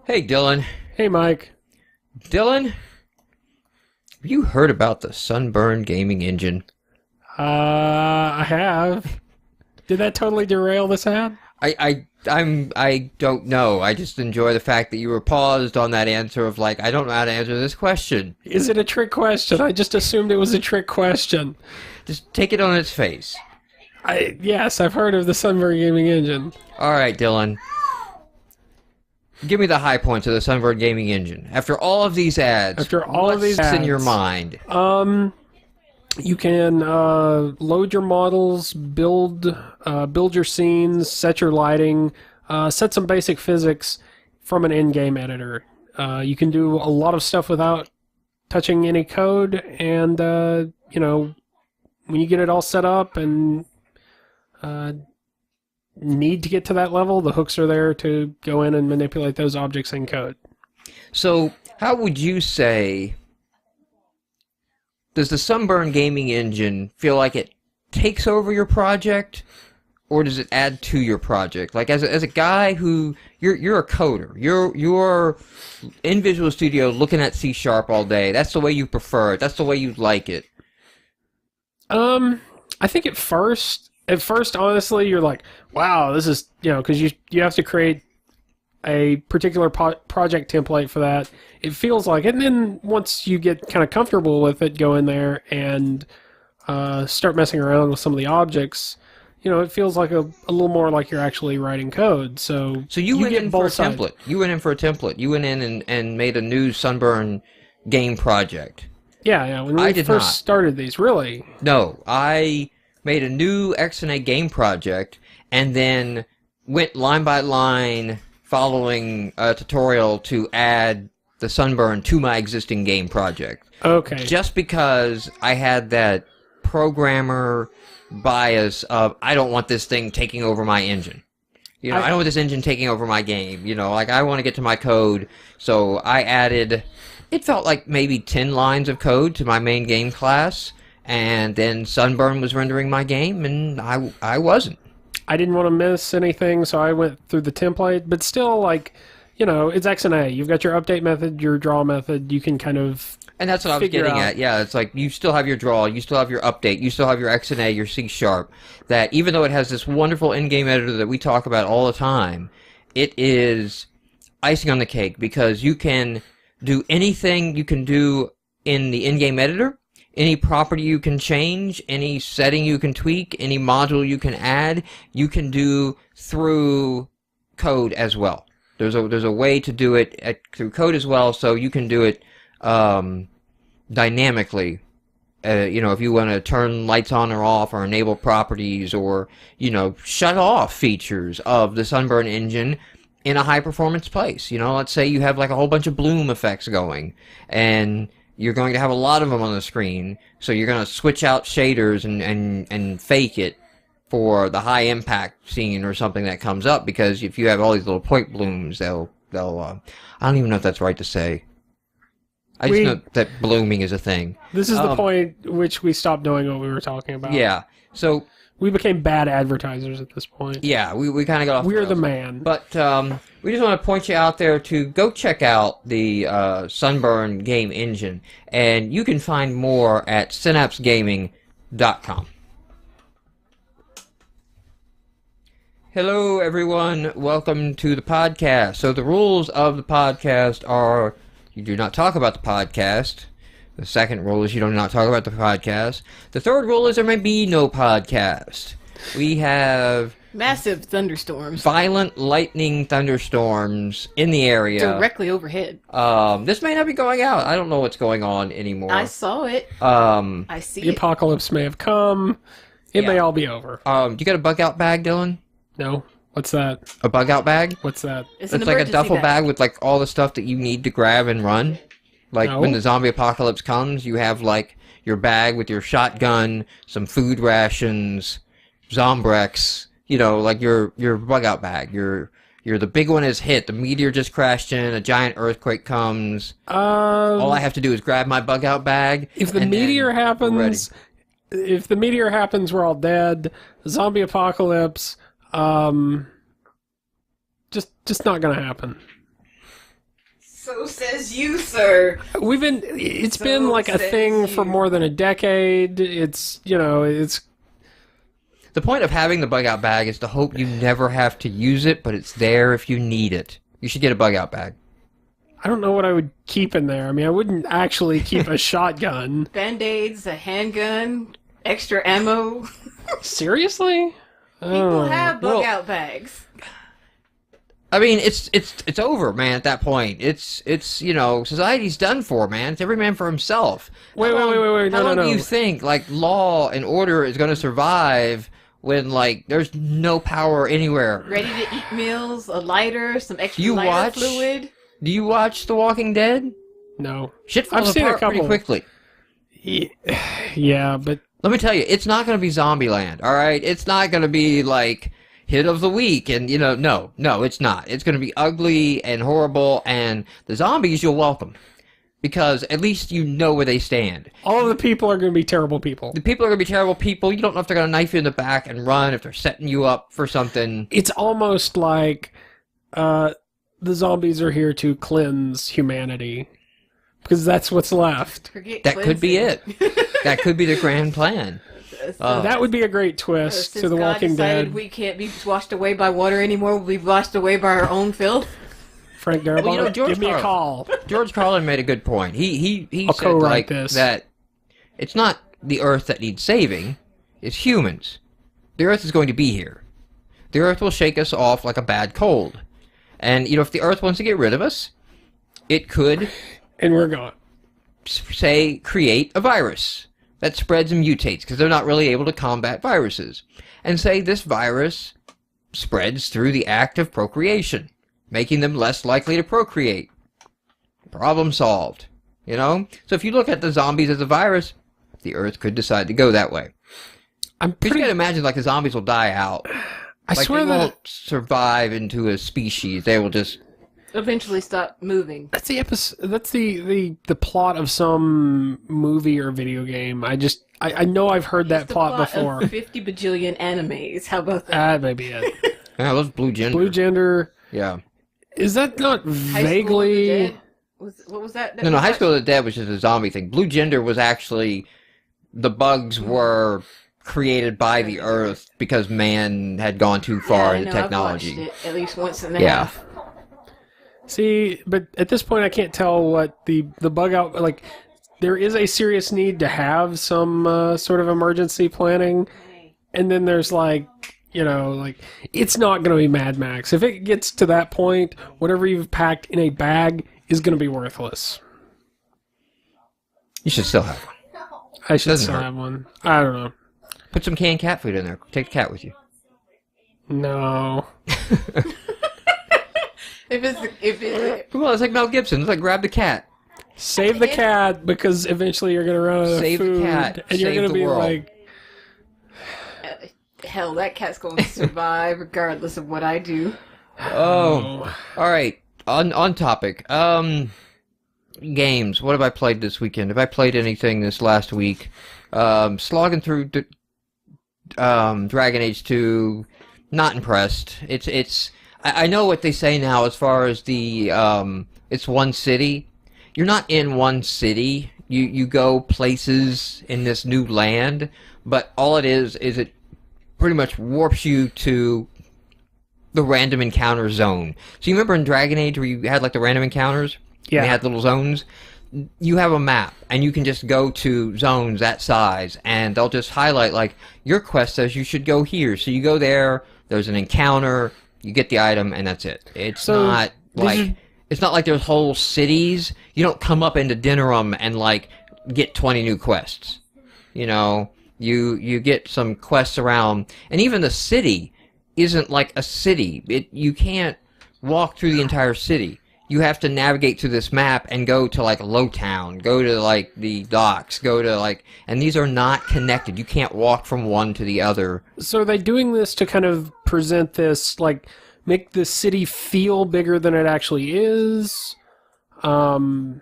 Hey, Dylan. Hey, Mike. Dylan, have you heard about the Sunburn gaming engine? I have. Did that totally derail this ad? I don't know. I just enjoy the fact that you were paused on that answer of like, I don't know how to answer this question. Is it a trick question? I just assumed it was a trick question. Just take it on its face. Yes, I've heard of the Sunburn Gaming Engine. All right, Dylan. Give me the high points of the Sunburn gaming engine. After all of these ads, what's in your mind? You can load your models, build your scenes, set your lighting, set some basic physics from an in-game editor. You can do a lot of stuff without touching any code, and when you get it all set up and need to get to that level, the hooks are there to go in and manipulate those objects in code. So, how would you say, does the Sunburn gaming engine feel like it takes over your project, or does it add to your project? Like, as a guy who, you're a coder, you're in Visual Studio looking at C# all day, that's the way you prefer it, that's the way you like it. I think at first, honestly, you're like, wow, this is, because you have to create a particular project template for that. It feels like it. And then once you get kind of comfortable with it, go in there and start messing around with some of the objects, it feels like a little more like you're actually writing code. So you went in for a template. You went in for a template. You went in and made a new Sunburn game project. Yeah. When we first started these, really? No, I made a new XNA game project and then went line by line following a tutorial to add the Sunburn to my existing game project. Okay. Just because I had that programmer bias of, I don't want this thing taking over my engine. I don't want this engine taking over my game. I want to get to my code. So I added, it felt like maybe 10 lines of code to my main game class. And then Sunburn was rendering my game, and I wasn't. I didn't want to miss anything, so I went through the template. But still, it's XNA. You've got your update method, your draw method. You can kind of and that's what I was getting at. Yeah, it's like you still have your draw, you still have your update, you still have your XNA, your C#. That even though it has this wonderful in-game editor that we talk about all the time, it is icing on the cake because you can do anything you can do in the in-game editor. Any property you can change, any setting you can tweak, any module you can add, you can do through code as well. There's a way to do it through code as well, so you can do it dynamically. If you want to turn lights on or off, or enable properties, or shut off features of the Sunburn engine in a high performance place. Let's say you have like a whole bunch of bloom effects going, and you're going to have a lot of them on the screen, so you're going to switch out shaders and fake it for the high impact scene or something that comes up, because if you have all these little point blooms, they'll I don't even know if that's right to say. I just know that blooming is a thing. This is the point at which we stopped knowing what we were talking about. Yeah, so we became bad advertisers at this point. Yeah, we kind of got off. We're the man. But we just want to point you out there to go check out the Sunburn game engine, and you can find more at synapsegaming.com. Hello, everyone. Welcome to the podcast. So the rules of the podcast are you do not talk about the podcast. The second rule is you do not talk about the podcast. The third rule is there may be no podcast. We have massive thunderstorms. Violent lightning thunderstorms in the area. Directly overhead. This may not be going out. I don't know what's going on anymore. I saw it. I see the apocalypse may have come. It may all be over. You got a bug out bag, Dylan? No. What's that? A bug out bag? What's that? It's like a duffel bag with like all the stuff that you need to grab and run. Like when the zombie apocalypse comes, you have like your bag with your shotgun, some food rations, Zombrex, like your bug out bag. You're the big one is hit. The meteor just crashed in. A giant earthquake comes. All I have to do is grab my bug out bag. If the meteor happens, we're all dead. Zombie apocalypse, just not gonna happen. So says you, sir. It's been So like a says thing you. for more than a decade. It's, it's The point of having the bug out bag is to hope you never have to use it, but it's there if you need it. You should get a bug out bag. I don't know what I would keep in there. I mean, I wouldn't actually keep a shotgun. Band-aids, a handgun, extra ammo. Seriously? People have well- bug-out bags. I mean, it's over, man. At that point, it's society's done for, man. It's every man for himself. Wait. How long No. do you think law and order is going to survive when there's no power anywhere? Ready-to-eat meals, a lighter, some extra You lighter watch? fluid. Do you watch The Walking Dead? No. Shit falls I've seen a apart pretty couple. quickly. Yeah, but Let me tell you, it's not going to be Zombieland, all right? It's not going to be hit of the week, and no, it's not. It's going to be ugly and horrible, and the zombies you'll welcome, because at least you know where they stand. all of the people are going to be terrible people. The people are going to be terrible people. You don't know if they're going to knife you in the back and run, if they're setting you up for something. It's almost like the zombies are here to cleanse humanity. Because that's what's left. Forget That could be cleansing. it. That could be the grand plan. That would be a great twist Since to The God Walking decided Dead. we can't be washed away by water anymore, we'll be washed away by our own filth. Frank Darabont, George give me a Carlin. call. George Carlin made a good point. He I'll said co-write this. that it's not the Earth that needs saving, it's humans. The Earth is going to be here. The Earth will shake us off like a bad cold. And if the Earth wants to get rid of us, it could, And we're gone. say, create a virus that spreads and mutates, because they're not really able to combat viruses. And say this virus spreads through the act of procreation, making them less likely to procreate. Problem solved. So if you look at the zombies as a virus, the Earth could decide to go that way. I'm Because you pretty. gotta imagine, the zombies will die out. I swear they that won't survive into a species. They will just... Eventually stop moving. that's the episode. That's the plot of some movie or video game. I know I've heard that It's the plot before. Of 50 bajillion animes. How about that? Maybe it. Yeah, those Blue Gender. Blue Gender. Yeah. Is that not High School of the vaguely? Dead? What was that? No, High School of the Dead was just a zombie thing. Blue Gender was actually... The bugs were created by the Earth because man had gone too far in I've technology. watched it at least once and a Yeah. half. See, but at this point, I can't tell what the bug out. There is a serious need to have some sort of emergency planning, and then there's it's not going to be Mad Max. If it gets to that point, whatever you've packed in a bag is going to be worthless. You should still have one. I should Doesn't still hurt. have one. I don't know. Put some canned cat food in there. Take the cat with you. No. Well, it's like Mel Gibson. It's like grab the cat. Save the cat because eventually you're going to run out of Save the food, cat, and you're save going to the be world. like, Hell, that cat's going to survive regardless of what I do. Oh, all right. On topic. Games. What have I played this weekend? Have I played anything this last week? Slogging through Dragon Age 2. Not impressed. It's. I know what they say now as far as the it's one city. You're not in one city. You go places in this new land, but all it is it pretty much warps you to the random encounter zone. So you remember in Dragon Age where you had the random encounters? Yeah. And they had little zones? You have a map, and you can just go to zones that size, and they'll just highlight, your quest says you should go here. So you go there, there's an encounter, you get the item, and that's it. It's not it's not like there's whole cities. You don't come up into Dinnerum and, get 20 new quests. You get some quests around, and even the city isn't like a city. You can't walk through the entire city. You have to navigate through this map and go to Lowtown, go to the docks, go to and these are not connected. You can't walk from one to the other. So are they doing this to kind of present this, make the city feel bigger than it actually is? Or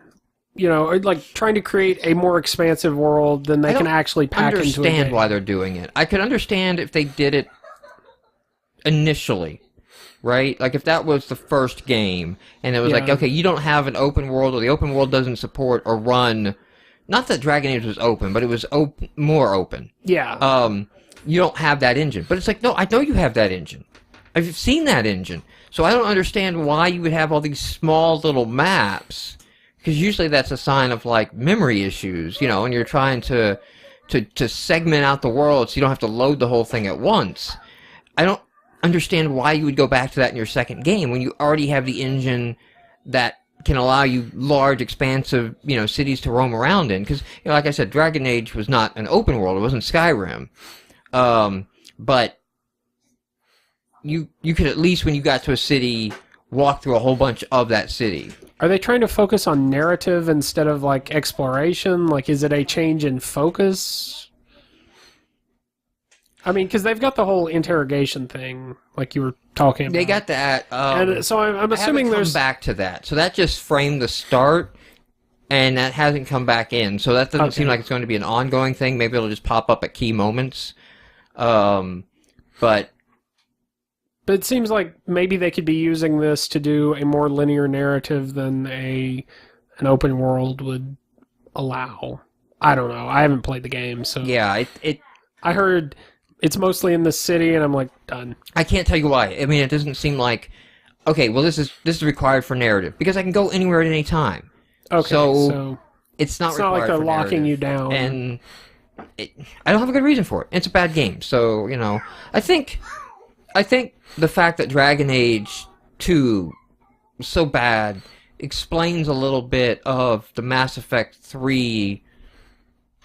trying to create a more expansive world than they can actually pack into a Understand game. why they're doing it. I could understand if they did it initially, right? Like, if that was the first game, and it was like, Yeah. okay, you don't have an open world, or the open world doesn't support or run... Not that Dragon Age was open, but it was more open. Yeah. You don't have that engine. But it's like, no, I know you have that engine. I've seen that engine. So I don't understand why you would have all these small little maps, because usually that's a sign of, like, memory issues, you know, and you're trying to segment out the world so you don't have to load the whole thing at once. I don't understand why you would go back to that in your second game when you already have the engine that can allow you large, expansive, you know, cities to roam around in. Because, you know, like I said, Dragon Age was not an open world. It wasn't Skyrim. But you could at least, when you got to a city, walk through a whole bunch of that city. Are they trying to focus on narrative instead of, like, exploration? Like, is it a change in focus? I mean, because they've got the whole interrogation thing, like you were talking about. They got that. And so I'm assuming there's there's... back to that. So that just framed the start, and that hasn't come back in. So that doesn't seem like it's going to be an ongoing thing. Maybe it'll just pop up at key moments. But it seems like maybe they could be using this to do a more linear narrative than an open world would allow. I don't know. I haven't played the game, so... yeah, I heard it's mostly in the city, and I'm like, done. I can't tell you why. I mean, it doesn't seem like, okay, well, this is required for narrative, because I can go anywhere at any time. Okay, so it's not like required they're for locking narrative. you down. And I don't have a good reason for it. It's a bad game, so, you know, I think the fact that Dragon Age 2 was so bad explains a little bit of the Mass Effect 3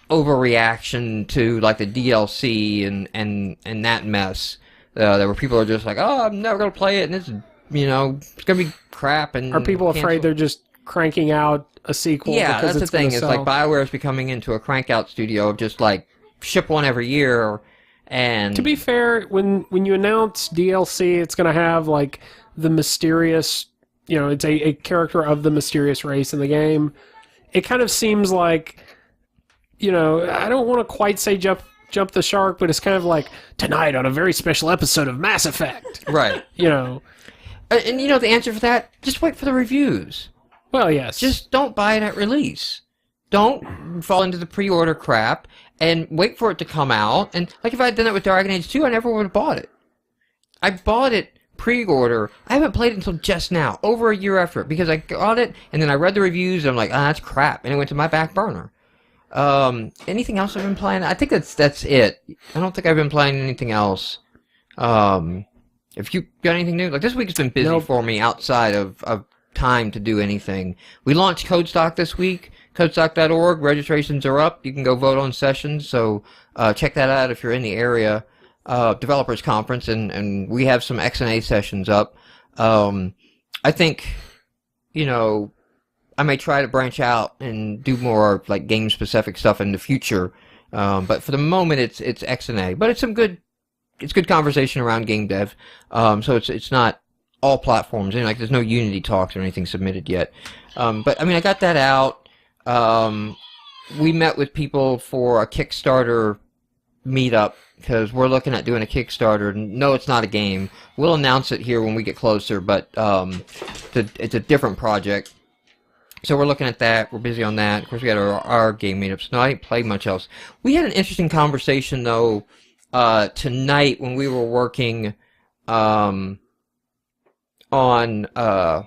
overreaction to, like, the DLC and that mess. There were people who are just like, oh, I'm never going to play it, and it's, you know, it's going to be crap. And are people afraid they're just cranking out a sequel? Yeah, because that's the thing. It's like sell? BioWare is becoming into a crank-out studio of just, like, ship one every year. And to be fair, when you announce DLC, it's going to have, like, the mysterious, you know, it's a character of the mysterious race in the game. It kind of seems like, you know, I don't want to quite say jump the shark, but it's kind of like, tonight on a very special episode of Mass Effect. Right. You know. And you know the answer for that? Just wait for the reviews. Well, yes. Just don't buy it at release. Don't fall into the pre-order crap and wait for it to come out. And like if I had done it with Dragon Age 2, I never would have bought it. I bought it pre-order. I haven't played it until just now, over a year after it, because I got it and then I read the reviews and I'm like, that's crap. And it went to my back burner. Anything else I've been playing? I think that's it. I don't think I've been playing anything else. If you got anything new? Like, this week's been busy for me outside of time to do anything. We launched Codestock this week. Codestock.org. Registrations are up. You can go vote on sessions, so check that out if you're in the area. Developers Conference, and we have some XNA sessions up. I think, you know, I may try to branch out and do more like game-specific stuff in the future. But for the moment, it's XNA. But it's good conversation around game dev. So it's not all platforms. And like there's no Unity talks or anything submitted yet. But I mean, I got that out. We met with people for a Kickstarter meetup because we're looking at doing a Kickstarter. No, it's not a game. We'll announce it here when we get closer, but it's a different project. So we're looking at that. We're busy on that. Of course, we got our game meetups. No, I didn't play much else. We had an interesting conversation, though, tonight when we were working on... the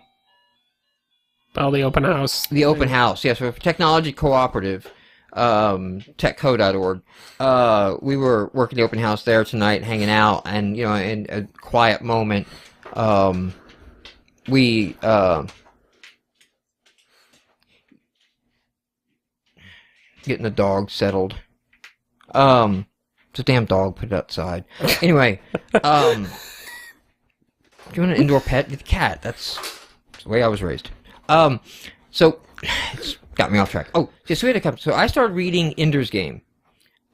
open house. The open house, yes. Yeah, so Technology Cooperative, techco.org. We were working the open house there tonight, hanging out, and, you know, in a quiet moment, we... getting the dog settled. It's a damn dog. Put it outside. Anyway, do you want an indoor pet? Get the cat. That's the way I was raised. So it's got me off track. Oh, yes, we had a couple. So I started reading Ender's Game.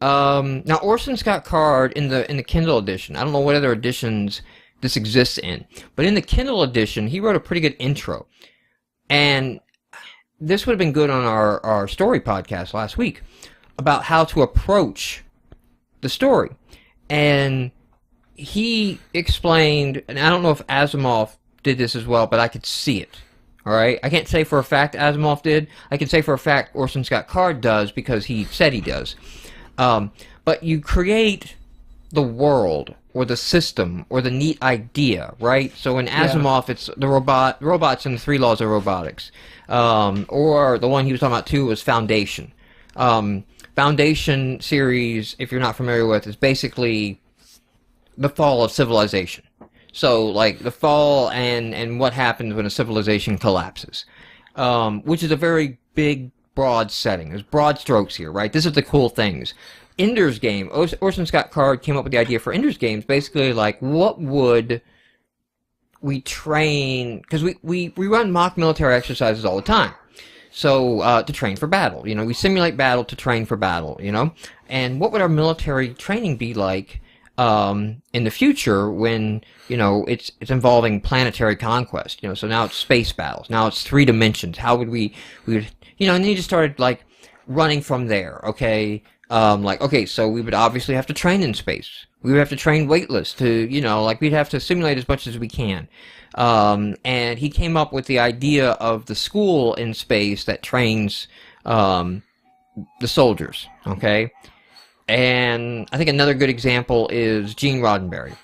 Now Orson Scott Card in the Kindle edition. I don't know what other editions this exists in, but in the Kindle edition, he wrote a pretty good intro, and this would have been good on our story podcast last week about how to approach the story. And he explained, and I don't know if Asimov did this as well, but I could see it. All right, I can't say for a fact Asimov did. I can say for a fact Orson Scott Card does because he said he does. But you create the world or the system or the neat idea, right? So in Asimov, it's the robots and the three laws of robotics. Or the one he was talking about too was Foundation. Foundation series, if you're not familiar with, is basically the fall of civilization. So, like, the fall and what happens when a civilization collapses. Which is a very big, broad setting. There's broad strokes here, right? This is the cool things. Ender's Game, Orson Scott Card came up with the idea for Ender's Games, basically, like, what would we train... Because we run mock military exercises all the time. So, to train for battle. You know, we simulate battle to train for battle, you know? And what would our military training be like in the future when, you know, it's involving planetary conquest, you know, so now it's space battles, now it's 3 dimensions, how would we would, you know, and then you just started, like, running from there, okay, like, okay, so we would obviously have to train in space, we would have to train weightless to, you know, like, we'd have to simulate as much as we can, and he came up with the idea of the school in space that trains, the soldiers, okay. And I think another good example is Gene Roddenberry.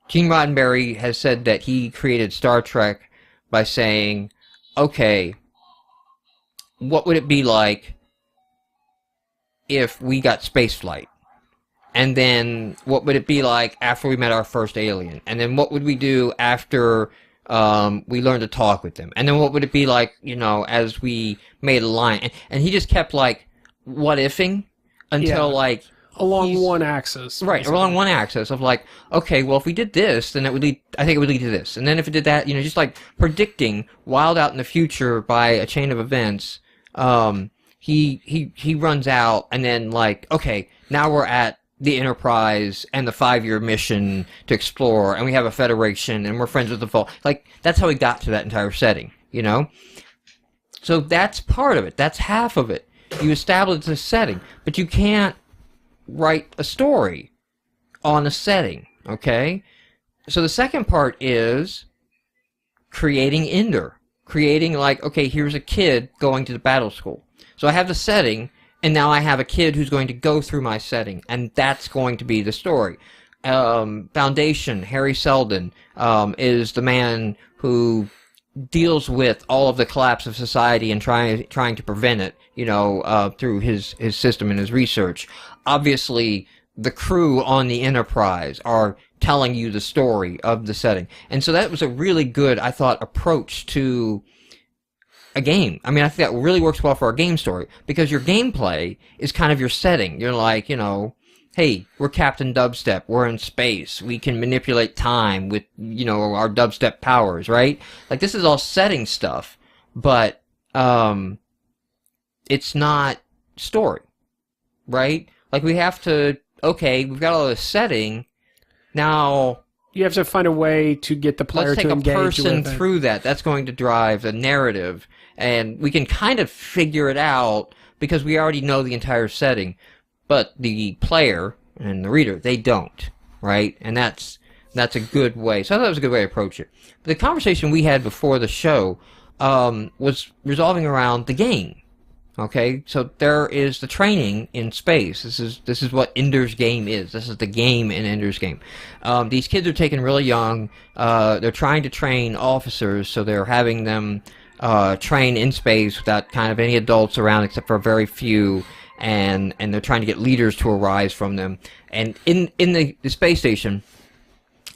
Gene Roddenberry has said that he created Star Trek by saying, okay, what would it be like if we got spaceflight? And then what would it be like after we met our first alien? And then what would we do after we learned to talk with them? And then what would it be like, you know, as we made a line? And he just kept, like, what-ifing until, like... Along one axis. Right, along one axis of, like, okay, well, if we did this, then it would lead... I think it would lead to this. And then if it did that, you know, just, like, predicting wild out in the future by a chain of events, he runs out, and then, like, okay, now we're at the Enterprise and the 5-year mission to explore, and we have a Federation, and we're friends with the Fall. Like, that's how he got to that entire setting, you know? So that's part of it. That's half of it. You establish a setting, but you can't write a story on a setting, okay? So the second part is creating Ender. Creating, like, okay, here's a kid going to the battle school. So I have the setting, and now I have a kid who's going to go through my setting, and that's going to be the story. Foundation, Harry Seldon, is the man who deals with all of the collapse of society and trying to prevent it, you know, through his system and his research. Obviously, the crew on the Enterprise are telling you the story of the setting. And so that was a really good, I thought, approach to a game. I mean, I think that really works well for a game story, because your gameplay is kind of your setting. You're like, you know, hey, we're Captain Dubstep, we're in space, we can manipulate time with, you know, our dubstep powers, right? Like, this is all setting stuff, but, it's not story, right? Like, we have to, okay, we've got all this setting, now... You have to find a way to get the player to engage with it. Let's take a person through that. That's going to drive the narrative, and we can kind of figure it out, because we already know the entire setting. But the player and the reader, they don't, right? And that's a good way. So I thought it was a good way to approach it. But the conversation we had before the show was resolving around the game. Okay, so there is the training in space. This is what Ender's Game is. This is the game in Ender's Game. These kids are taken really young. They're trying to train officers, so they're having them train in space without kind of any adults around except for a very few. And they're trying to get leaders to arise from them. And in the space station,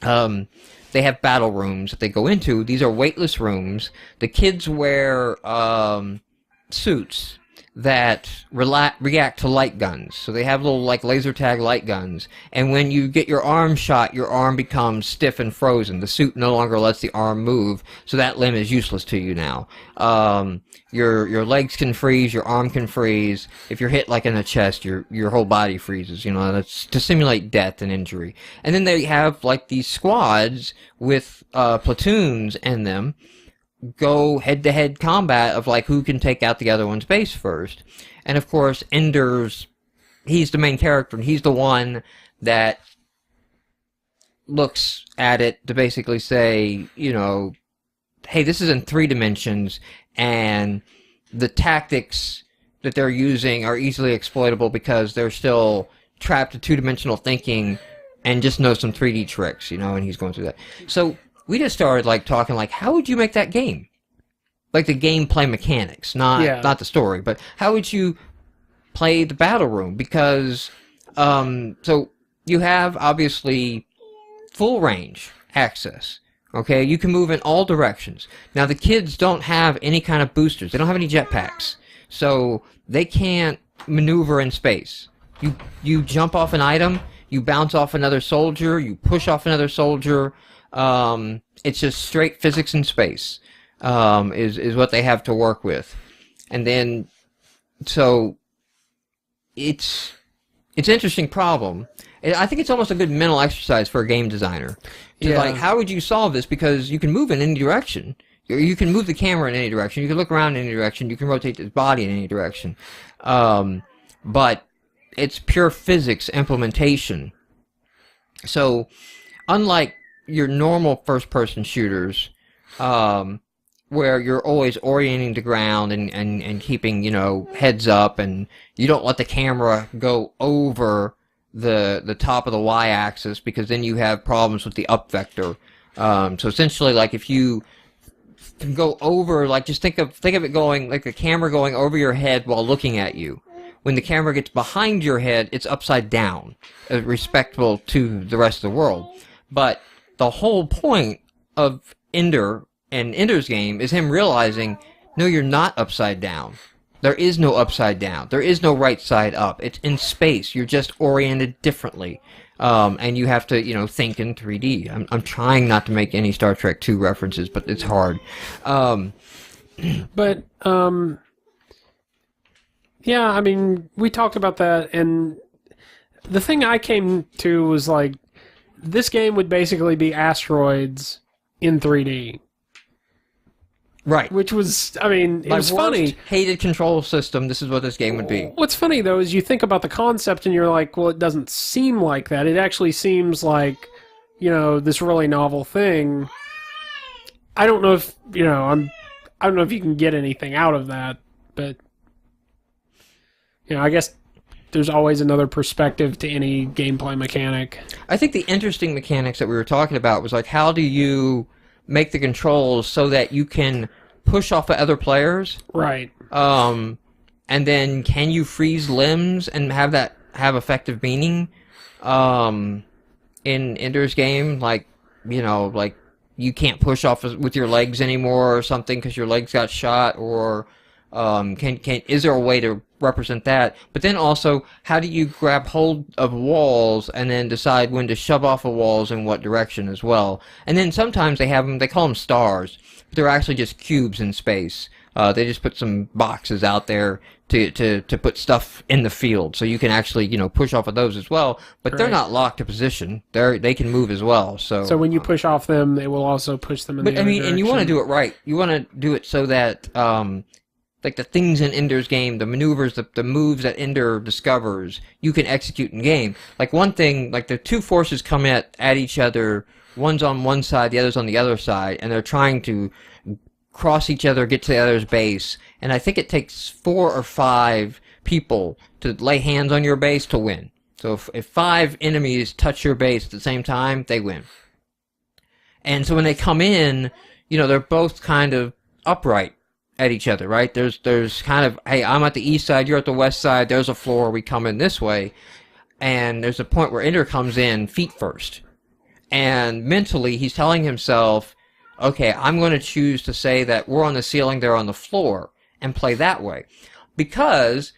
they have battle rooms that they go into. These are weightless rooms. The kids wear suits that react to light guns. So they have little, like, laser tag light guns. And when you get your arm shot, your arm becomes stiff and frozen. The suit no longer lets the arm move, so that limb is useless to you now. Your legs can freeze, your arm can freeze. If you're hit, like, in the chest, your whole body freezes. You know, that's to simulate death and injury. And then they have, like, these squads with platoons in them, go head-to-head combat of, like, who can take out the other one's base first. And, of course, Ender's, he's the main character, and he's the one that looks at it to basically say, hey, this is in 3 dimensions, and the tactics that they're using are easily exploitable because they're still trapped to 2-dimensional thinking and just know some 3D tricks, and he's going through that. So we just started talking how would you make that game? Like the gameplay mechanics, not the story, but how would you play the battle room? Because so you have obviously full range access. Okay, you can move in all directions. Now the kids don't have any kind of boosters. They don't have any jetpacks, so they can't maneuver in space. You jump off an item, you bounce off another soldier, you push off another soldier. It's just straight physics in space. Is what they have to work with, and then so it's an interesting problem. I think it's almost a good mental exercise for a game designer. How would you solve this? Because you can move in any direction. You can move the camera in any direction. You can look around in any direction. You can rotate his body in any direction. But it's pure physics implementation. So, unlike your normal first-person shooters, where you're always orienting the ground and keeping, heads up, and you don't let the camera go over the top of the y-axis, because then you have problems with the up vector. So essentially, if you can go over, just think of it going, like the camera going over your head while looking at you. When the camera gets behind your head, it's upside down, respectful to the rest of the world. But the whole point of Ender and Ender's game is him realizing, no, you're not upside down. There is no upside down. There is no right side up. It's in space. You're just oriented differently. And you have to, think in 3D. I'm trying not to make any Star Trek 2 references, but it's hard. Yeah, I mean, we talked about that, and the thing I came to was this game would basically be Asteroids in 3D. Right. Which was, I mean, it was funny. Hated control system, this is what this game would be. What's funny, though, is you think about the concept and you're like, well, it doesn't seem like that. It actually seems like, this really novel thing. I don't know if, I don't know if you can get anything out of that, but, I guess there's always another perspective to any gameplay mechanic. I think the interesting mechanics that we were talking about was how do you make the controls so that you can push off at other players, right? And then can you freeze limbs and have that have effective meaning? In Ender's game, you can't push off with your legs anymore or something because your legs got shot, or is there a way to represent that? But then also, how do you grab hold of walls and then decide when to shove off of walls in what direction as well? And then sometimes they call them stars, but they're actually just cubes in space. They just put some boxes out there to put stuff in the field, so you can actually push off of those as well. But They're not locked to position; they can move as well. So when you push off them, it will also push them in the other direction. And you want to do it right. You want to do it so that the things in Ender's game, the maneuvers, the moves that Ender discovers, you can execute in game. One thing, the two forces come at each other, one's on one side, the other's on the other side, and they're trying to cross each other, get to the other's base, and I think it takes 4 or 5 people to lay hands on your base to win. So if 5 enemies touch your base at the same time, they win. And so when they come in, they're both kind of upright at each other, right? There's kind of, hey, I'm at the east side, you're at the west side, there's a floor, we come in this way. And there's a point where Ender comes in feet first. And mentally, he's telling himself, okay, I'm going to choose to say that we're on the ceiling, they're on the floor, and play that way. Because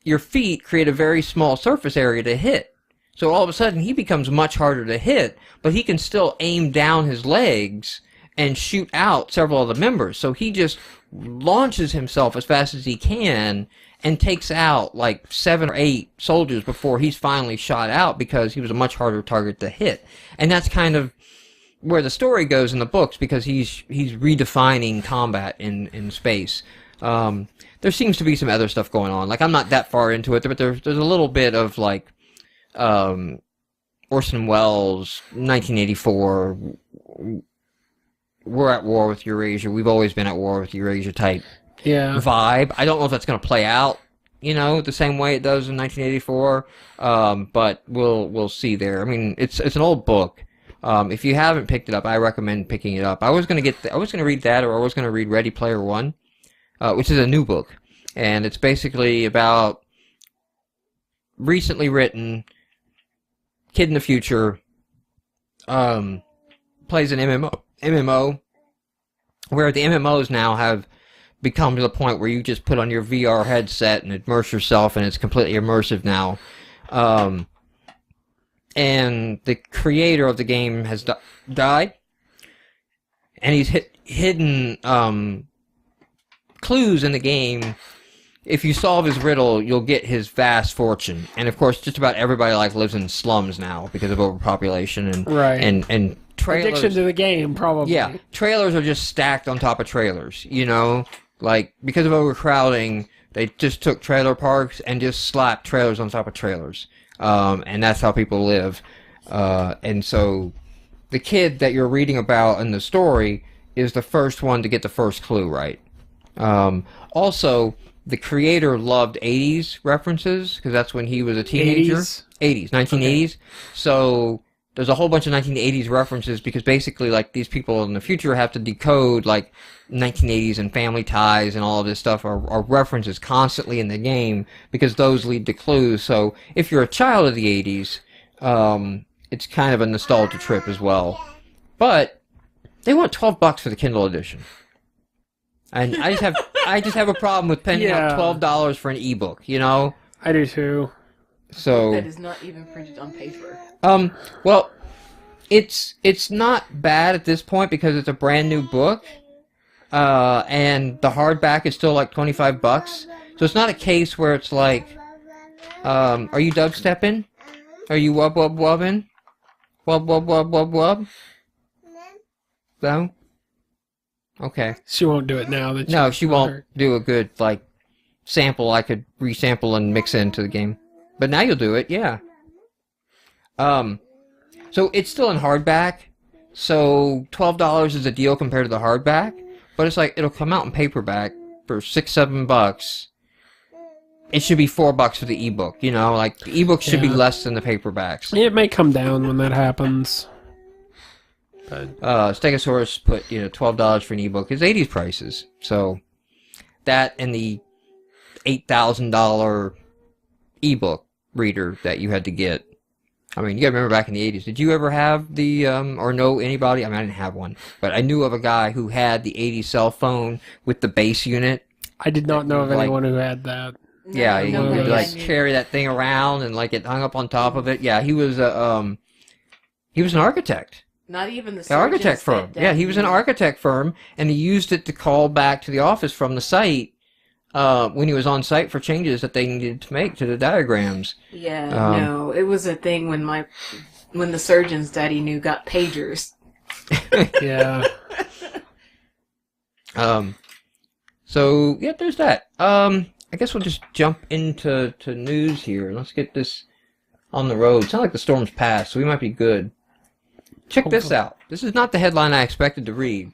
your feet create a very small surface area to hit. So all of a sudden, he becomes much harder to hit, but he can still aim down his legs and shoot out several of the members. So he just launches himself as fast as he can and takes out 7 or 8 soldiers before he's finally shot out, because he was a much harder target to hit. And that's kind of where the story goes in the books, because he's redefining combat in space. There seems to be some other stuff going on. I'm not that far into it, but there's a little bit of Orson Welles, 1984, we're at war with Eurasia. We've always been at war with Eurasia type vibe. I don't know if that's going to play out, the same way it does in 1984. But we'll see there. I mean, it's an old book. If you haven't picked it up, I recommend picking it up. I was going to read that, or I was going to read Ready Player One, which is a new book, and it's basically about recently written kid in the future, plays an MMO, where the MMOs now have become to the point where you just put on your VR headset and immerse yourself, and it's completely immersive now. And the creator of the game has died, and he's hidden clues in the game. If you solve his riddle, you'll get his vast fortune. And of course, just about everybody lives in slums now because of overpopulation and trailers. Addiction to the game, probably. Yeah, trailers are just stacked on top of trailers. Like because of overcrowding, they just took trailer parks and just slapped trailers on top of trailers. And that's how people live. And so the kid that you're reading about in the story is the first one to get the first clue right. Also, the creator loved 80s references because that's when he was a teenager. 80s, 1980s. Okay. So there's a whole bunch of 1980s references because basically, like, these people in the future have to decode, like, 1980s and Family Ties and all of this stuff are references constantly in the game because those lead to clues. So if you're a child of the 80s, it's kind of a nostalgia trip as well. But they want $12 for the Kindle edition. And I just have a problem with paying out $12 for an ebook, I do too. So that is not even printed on paper. Well, it's not bad at this point because it's a brand new book, and the hardback is still like $25. So it's not a case where it's like, are you dubstepping? Are you wub wub wubbing? Wub wub wub wub wub? No. Okay. She won't do it now. No, she won't do a good sample I could resample and mix into the game. But now you'll do it, yeah. So it's still in hardback. So $12 is a deal compared to the hardback. But it's like it'll come out in paperback for $6-7. It should be $4 for the ebook. The ebook should be less than the paperbacks. It may come down when that happens. But Stegosaurus put $12 for an ebook. It's 80s prices. So that and the $8,000 ebook reader that you had to get. I mean, you gotta remember back in the 80s. Did you ever have the, or know anybody? I mean, I didn't have one, but I knew of a guy who had the 80s cell phone with the base unit. I did not know of anyone who had that. Yeah, he would carry that thing around and it hung up on top of it. Yeah, he was an architect. Not even the architect firm. Yeah, he was an architect firm, and he used it to call back to the office from the site. When he was on site for changes that they needed to make to the diagrams. Yeah, no, it was a thing when the surgeons that he knew got pagers. Yeah. So yeah, there's that. I guess we'll just jump into news here. Let's get this on the road. It's not like the storm's passed, so we might be good. Check this out. This is not the headline I expected to read.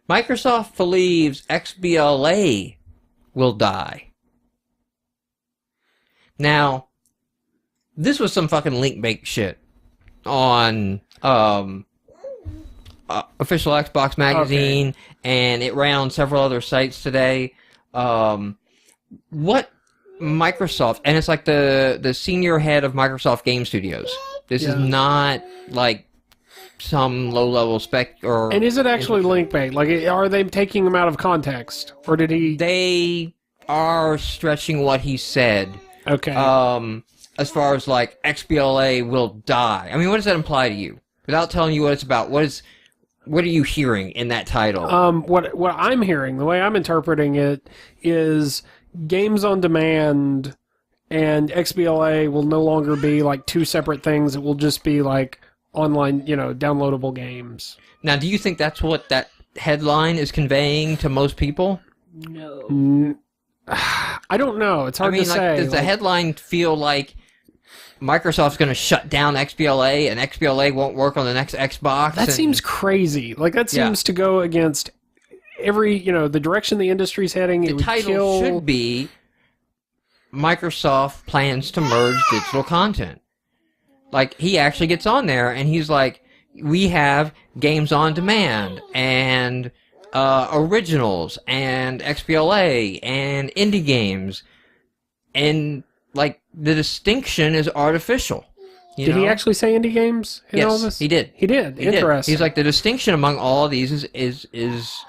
Microsoft believes XBLA will die. Now, this was some fucking link bait shit on official Xbox magazine, and it ran on several other sites today. What Microsoft, and it's like the senior head of Microsoft Game Studios. This is not like some low-level spec or... And is it actually link bait? Are they taking him out of context? Or did he... They are stretching what he said. Okay. As far as, XBLA will die. I mean, what does that imply to you? Without telling you what it's about, what are you hearing in that title? What I'm hearing, the way I'm interpreting it, is games on demand and XBLA will no longer be, two separate things. It will just be, online, downloadable games. Now, do you think that's what that headline is conveying to most people? No. I don't know. It's hard to say. Does the headline feel like Microsoft's going to shut down XBLA, and XBLA won't work on the next Xbox. That seems crazy. Like, that seems to go against every, the direction the industry's heading. The title should be Microsoft plans to merge digital content. Like, he actually gets on there, and he's like, we have games on demand, and originals, and XBLA, and indie games, and, like, the distinction is artificial. Did he actually say indie games in all this? He did. He did. Interesting. He's like, the distinction among all of these is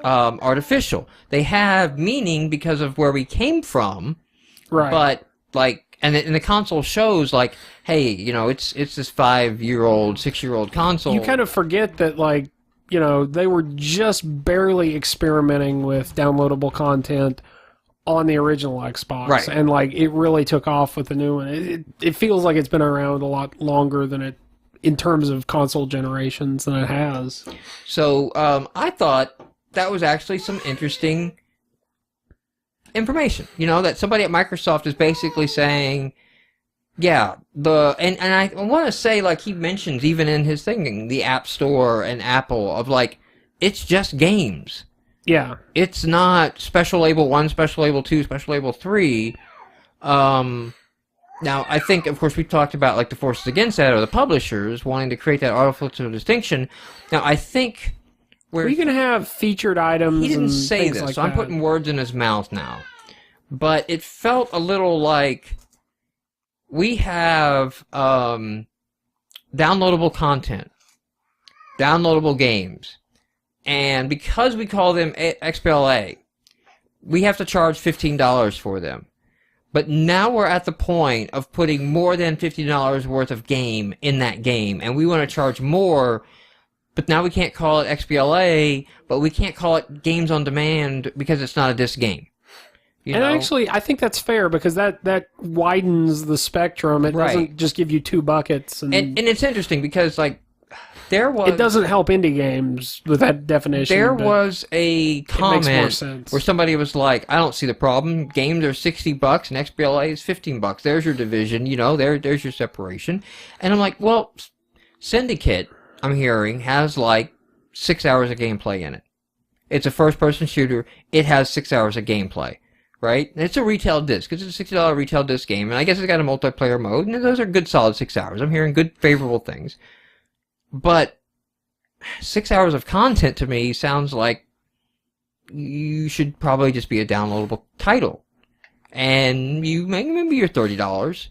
artificial. They have meaning because of where we came from, right? But like, and the console shows like, hey, it's this 5-year-old, 6-year-old console. You kind of forget that, like, they were just barely experimenting with downloadable content on the original Xbox, right? And like, it really took off with the new one. It feels like it's been around a lot longer than it, in terms of console generations, than it has. So I thought that was actually some interesting information. That somebody at Microsoft is basically saying, yeah, and I want to say, like, he mentions even in his thing, the App Store and Apple, of like, it's just games. Yeah. It's not Special Label 1, Special Label 2, Special Label 3. Now, I think, of course, we talked about, like, the forces against that, or the publishers wanting to create that artificial distinction. Now, I think where you can have featured items. He didn't and say things this, like so I'm that. putting words in his mouth now. But it felt a little like we have downloadable content, downloadable games, and because we call them XBLA, we have to charge $15 for them. But now we're at the point of putting more than $50 worth of game in that game, and we want to charge more, but now we can't call it XBLA, but we can't call it games on demand because it's not a disc game. Actually, I think that's fair, because that widens the spectrum. It doesn't just give you two buckets. And it's interesting because, like, it doesn't help indie games with that definition. There was a comment sense. where somebody was like, I don't see the problem. Games are $60 and XBLA is $15. There's your division, there's your separation. And I'm like, well, Syndicate, I'm hearing, has like 6 hours of gameplay in it. It's a first-person shooter. It has 6 hours of gameplay, right? And it's a retail disc. It's a $60 retail disc game, and I guess it's got a multiplayer mode, and those are good, solid 6 hours. I'm hearing good, favorable things. But 6 hours of content to me sounds like you should probably just be a downloadable title. And maybe you're $30,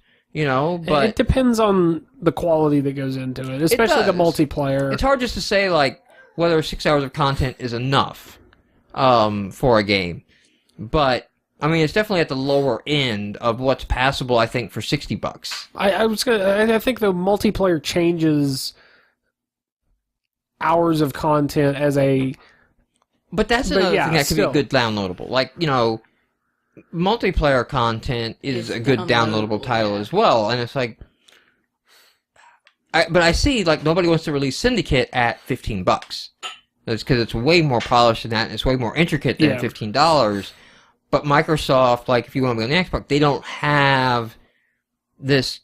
but it depends on the quality that goes into it, especially the multiplayer. It's hard just to say, like, whether 6 hours of content is enough for a game. But I mean, it's definitely at the lower end of what's passable, I think, for $60. I think the multiplayer changes hours of content as a... But that's another thing that could be good downloadable. Like, multiplayer content is a good downloadable title as well. And it's like... But I see, like, nobody wants to release Syndicate at $15. That's because it's way more polished than that, and it's way more intricate than $15. But Microsoft, like, if you want to be on the Xbox, they don't have this...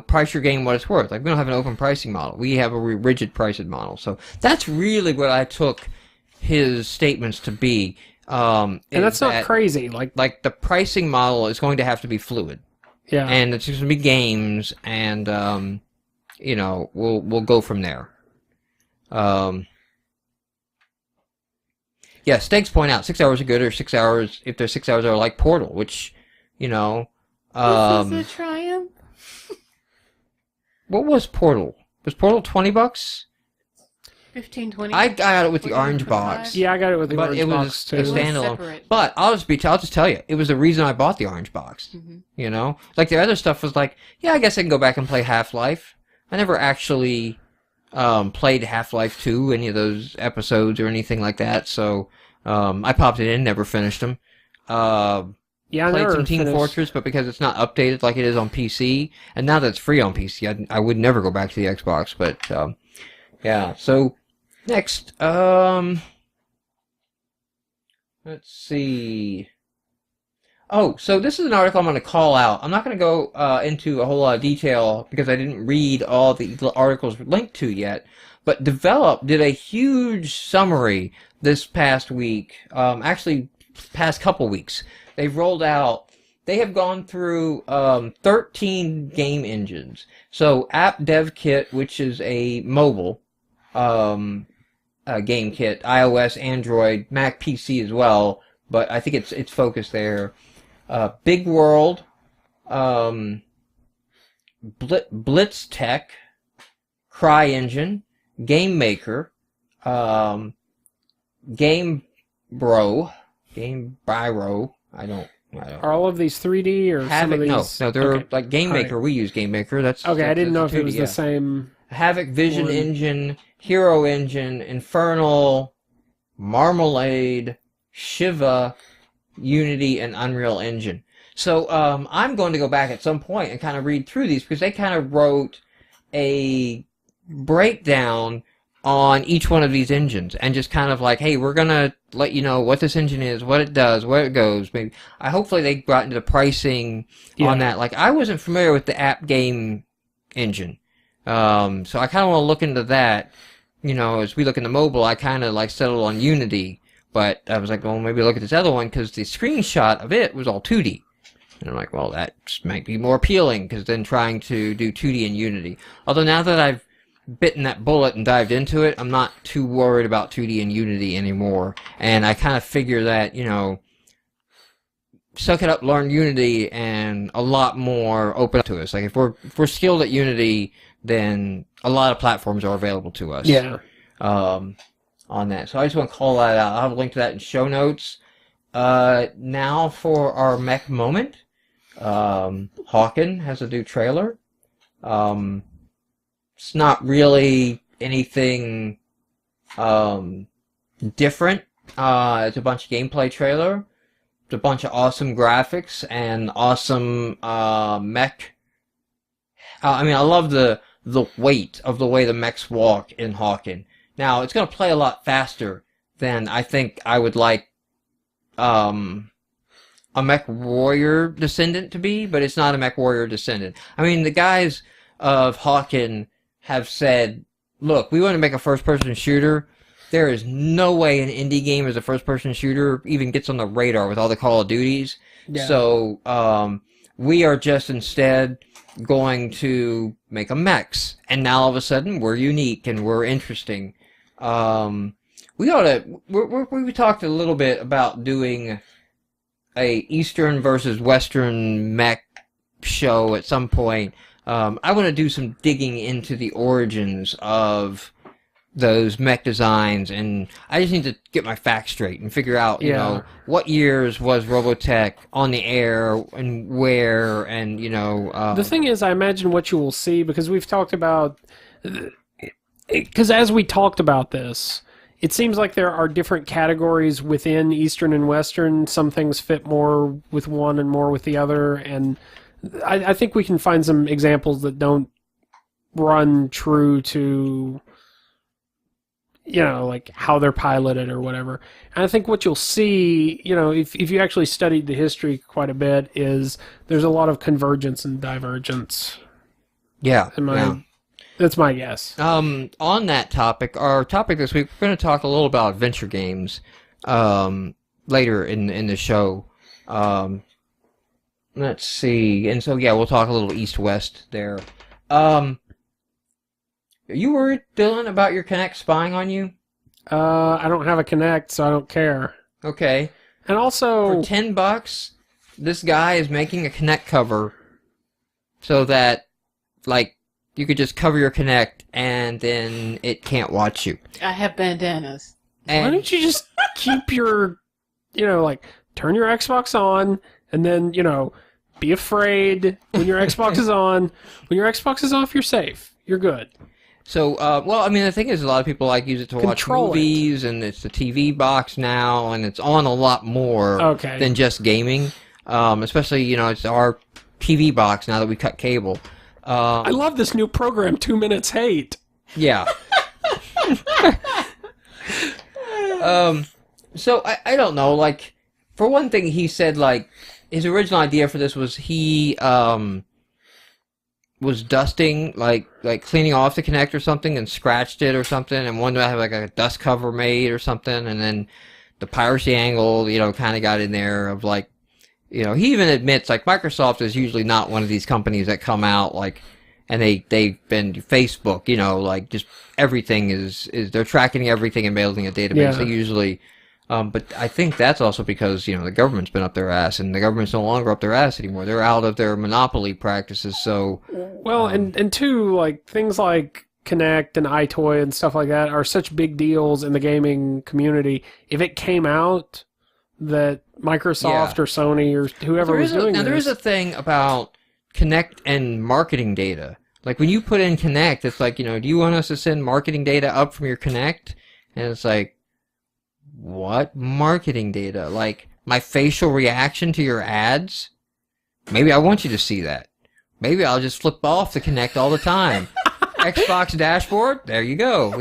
price your game what it's worth. Like, we don't have an open pricing model. We have a rigid pricing model. So that's really what I took his statements to be. And that's not crazy. Like the pricing model is going to have to be fluid. Yeah. And it's just going to be games, and we'll go from there. Yeah, Stakes point out 6 hours are good, or 6 hours if there's 6 hours are like Portal, which this is a triumph. What was Portal? Was Portal $20? 15, 20. I got it with the orange box. Yeah, I got it with the orange box too. But it was a standalone. But I'll just tell you, it was the reason I bought the orange box. Mm-hmm. Like the other stuff was like, yeah, I guess I can go back and play Half-Life. I never actually played Half-Life 2, any of those episodes or anything like that. So I popped it in, never finished them. Yeah, I played some Team Fortress, but because it's not updated like it is on PC, and now that it's free on PC, I would never go back to the Xbox. But yeah, so next, let's see. Oh, so this is an article I'm going to call out. I'm not going to go into a whole lot of detail because I didn't read all the articles we're linked to yet. But Develop did a huge summary this past week. Actually, past couple weeks. They've rolled out. They have gone through 13 game engines. So App Dev Kit, which is a mobile game kit, iOS, Android, Mac, PC as well. But I think it's focused there. Big World, Blitz Tech, CryEngine, Game Maker, Game Bro, I don't. Are all of these 3D or Havoc, some of these? no, they're okay. like Game Maker. Right. We use Game Maker. That's Okay, I didn't know if it 2D, was yeah. the same. Havoc Vision one. Engine, Hero Engine, Infernal, Marmalade, Shiva, Unity, and Unreal Engine. So I'm going to go back at some point and kind of read through these because they kind of wrote a breakdown on each one of these engines and just kind of like, hey, we're going to let you know what this engine is, what it does, where it goes. Maybe hopefully they got into the pricing on that. Like, I wasn't familiar with the app game engine. So I kind of want to look into that. You know, as we look into mobile, I kind of like settled on Unity, but I was like, well, maybe look at this other one because the screenshot of it was all 2D. And I'm like, well, that might be more appealing because then trying to do 2D in Unity. Although now that I've bitten that bullet and dived into it, I'm not too worried about 2D in Unity anymore. And I kind of figure that, you know, suck it up, learn Unity, and a lot more open to us. Like if we're skilled at Unity, then a lot of platforms are available to us. Yeah. On that. So I just want to call that out. I'll have a link to that in show notes. Now for our mech moment. Hawken has a new trailer. It's not really anything different. It's a bunch of gameplay trailer. It's a bunch of awesome graphics and awesome mech. I mean, I love the weight of the way the mechs walk in Hawken. Now, it's going to play a lot faster than I think I would like a Mech Warrior Descendant to be, but it's not a Mech Warrior Descendant. I mean, the guys of Hawken have said, look, we want to make a first-person shooter. There is no way an indie game as a first-person shooter even gets on the radar with all the Call of Duties. Yeah. So, we are just instead going to make a mechs. And now all of a sudden, we're unique and we're interesting. We talked a little bit about doing a Eastern versus Western mech show at some point. I want to do some digging into the origins of those mech designs, and I just need to get my facts straight and figure out, you know, what years was Robotech on the air and where, and, you know... the thing is, I imagine what you will see, because we've talked about... Because as we talked about this, it seems like there are different categories within Eastern and Western. Some things fit more with one and more with the other, and I think we can find some examples that don't run true to, you know, like how they're piloted or whatever. And I think what you'll see, you know, if you actually studied the history quite a bit, is there's a lot of convergence and divergence. Yeah. That's my guess. On that topic, our topic this week, we're going to talk a little about adventure games later in the show. Let's see. And so, yeah, we'll talk a little East-West there. Are you worried, Dylan, about your Kinect spying on you? I don't have a Kinect, so I don't care. Okay. And also... For $10, this guy is making a Kinect cover so that, like, you could just cover your Kinect and then it can't watch you. I have bandanas. And why don't you just keep your, you know, like, turn your Xbox on and then, you know, be afraid when your Xbox is on. When your Xbox is off, you're safe. You're good. So, well, I mean, the thing is, a lot of people like use it to watch movies, and it's the TV box now, and it's on a lot more than just gaming. Especially, you know, it's our TV box now that we cut cable. I love this new program, 2 Minutes Hate. Yeah. So, I don't know, like, for one thing, he said, like, his original idea for this was he was dusting, like cleaning off the Kinect or something, and scratched it or something, and wanted to have like a dust cover made or something, and then the piracy angle, kind of got in there of like, he even admits like Microsoft is usually not one of these companies that come out like, and they've been Facebook, like just everything is they're tracking everything and building a database. Yeah. They usually. But I think that's also because, the government's been up their ass, and the government's no longer up their ass anymore. They're out of their monopoly practices, so... Well, and two, like, things like Kinect and iToy and stuff like that are such big deals in the gaming community. If it came out that Microsoft or Sony or whoever was doing this... Now, there is a thing about Kinect and marketing data. Like, when you put in Kinect, it's like, do you want us to send marketing data up from your Kinect? And it's like... What marketing data? Like my facial reaction to your ads? Maybe I want you to see that. Maybe I'll just flip off the Kinect all the time. Xbox dashboard, there you go. Oh,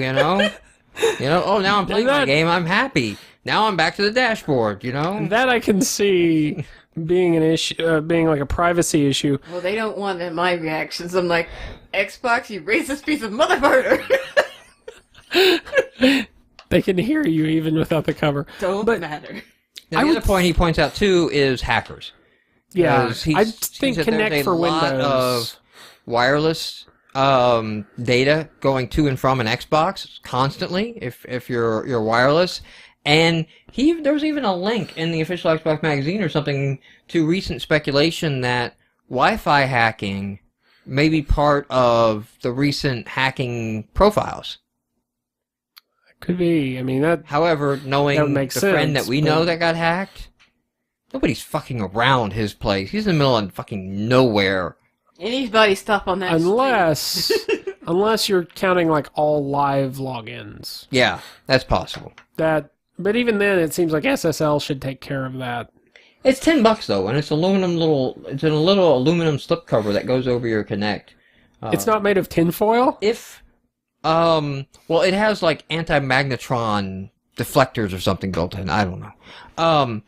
now I'm playing my game. I'm happy. Now I'm back to the dashboard. That I can see being an issue, being like a privacy issue. Well, they don't want my reactions. I'm like, Xbox, you racist piece of motherfucker. They can hear you even without the cover. Don't matter. Now, the other point he points out, too, is hackers. Yeah, I think Kinect for Windows. There's a lot of wireless data going to and from an Xbox constantly, if you're wireless. And there was even a link in the official Xbox magazine or something to recent speculation that Wi-Fi hacking may be part of the recent hacking profiles. Could be. I mean, that... However, knowing the friend that we know that got hacked, nobody's fucking around his place. He's in the middle of fucking nowhere. Anybody stop on that Unless you're counting, like, all live logins. Yeah, that's possible. But even then, it seems like SSL should take care of that. It's $10 though, and it's it's in a little aluminum slipcover that goes over your Kinect. It's not made of tinfoil? Well, it has like anti-magnetron deflectors or something built in. I don't know.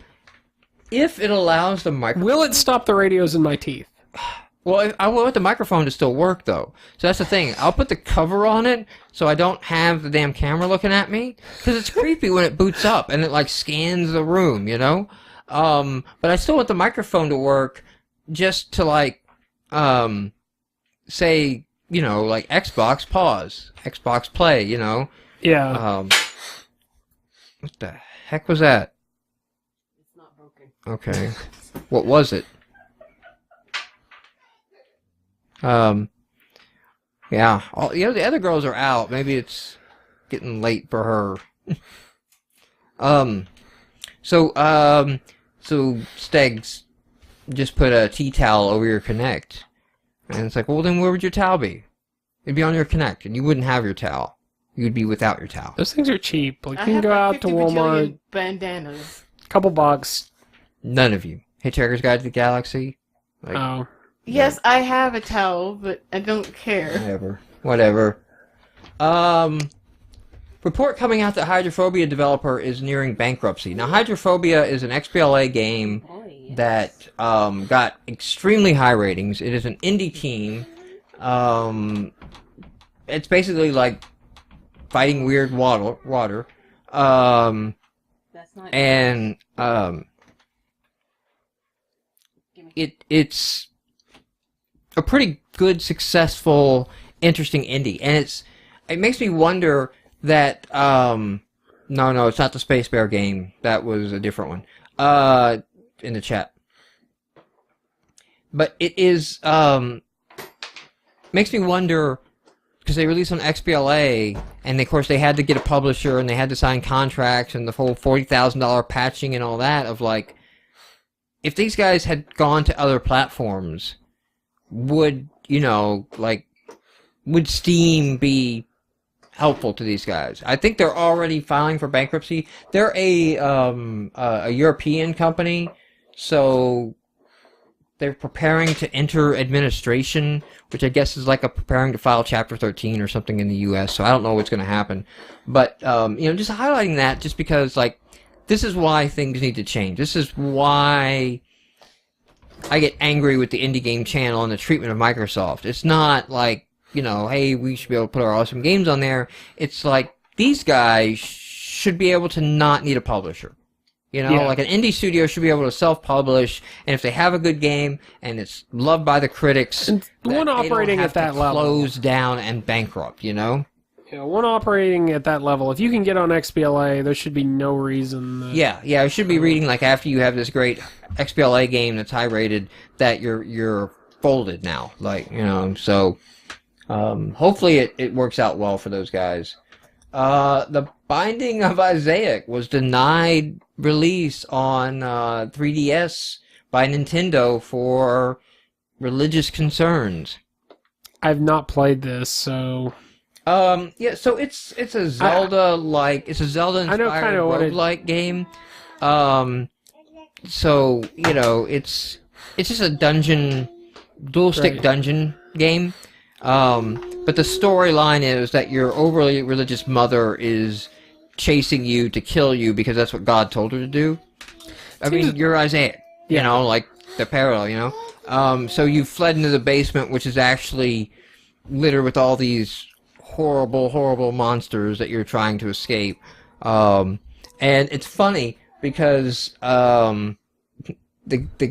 If it allows the microphone... Will it stop the radios in my teeth? Well, I want the microphone to still work, though. So that's the thing. I'll put the cover on it so I don't have the damn camera looking at me. Because it's creepy when it boots up and it, like, scans the room, But I still want the microphone to work just to, like, say... like Xbox pause, Xbox play, Yeah. What the heck was that? It's not broken. Okay. What was it? Yeah. The other girls are out. Maybe it's getting late for her. So Stegs just put a tea towel over your Kinect. And it's like, well, then where would your towel be? It'd be on your Kinect, and you wouldn't have your towel. You'd be without your towel. Those things are cheap. Like, you can go out to Walmart. Bandanas. Couple bucks. None of you. Hitchhiker's Guide to the Galaxy? Like, Oh. Yes, I have a towel, but I don't care. Whatever. Report coming out that Hydrophobia developer is nearing bankruptcy. Now, Hydrophobia is an XBLA game that got extremely high ratings. It is an indie team. It's basically like fighting weird water. That's not And it's a pretty good, successful, interesting indie, and it makes me wonder that no, it's not the Space Bear game. That was a different one. In the chat. But it is makes me wonder, because they released on XBLA, and of course they had to get a publisher, and they had to sign contracts, and the whole $40,000 patching and all that, of like, if these guys had gone to other platforms, would Steam be helpful to these guys? I think they're already filing for bankruptcy. They're a European company, so they're preparing to enter administration, which I guess is like preparing to file Chapter 13 or something in the U.S., so I don't know what's going to happen. But, just highlighting that just because, like, this is why things need to change. This is why I get angry with the indie game channel and the treatment of Microsoft. It's not like, hey, we should be able to put our awesome games on there. It's like, these guys should be able to not need a publisher. Like an indie studio should be able to self-publish, and if they have a good game and it's loved by the critics, and one operating at that level, close down and bankrupt. One operating at that level. If you can get on XBLA, there should be no reason. Yeah, it should be reading like after you have this great XBLA game that's high rated that you're folded now. So hopefully it works out well for those guys. The Binding of Isaac was denied release on 3DS by Nintendo for religious concerns. I've not played this, so... so it's a Zelda inspired roguelike game. So, it's just a dual stick dungeon game. But the storyline is that your overly religious mother is chasing you to kill you because that's what God told her to do. I mean, you're Isaiah, like the parallel, So you fled into the basement, which is actually littered with all these horrible, horrible monsters that you're trying to escape. And it's funny because the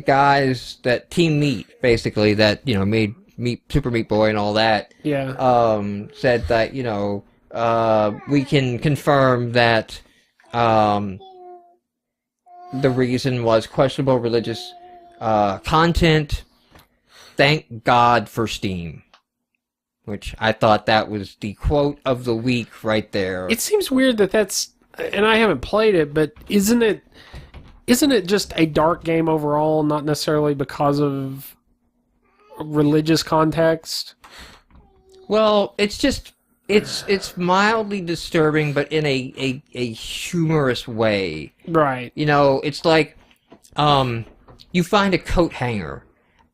guys that Team Meat, basically, that, made Super Meat Boy and all that, said that, we can confirm that the reason was questionable religious content. Thank God for Steam. Which I thought that was the quote of the week right there. It seems weird that's, and I haven't played it, but isn't it just a dark game overall, not necessarily because of religious context? Well, it's mildly disturbing, but in a humorous way. Right. It's like you find a coat hanger,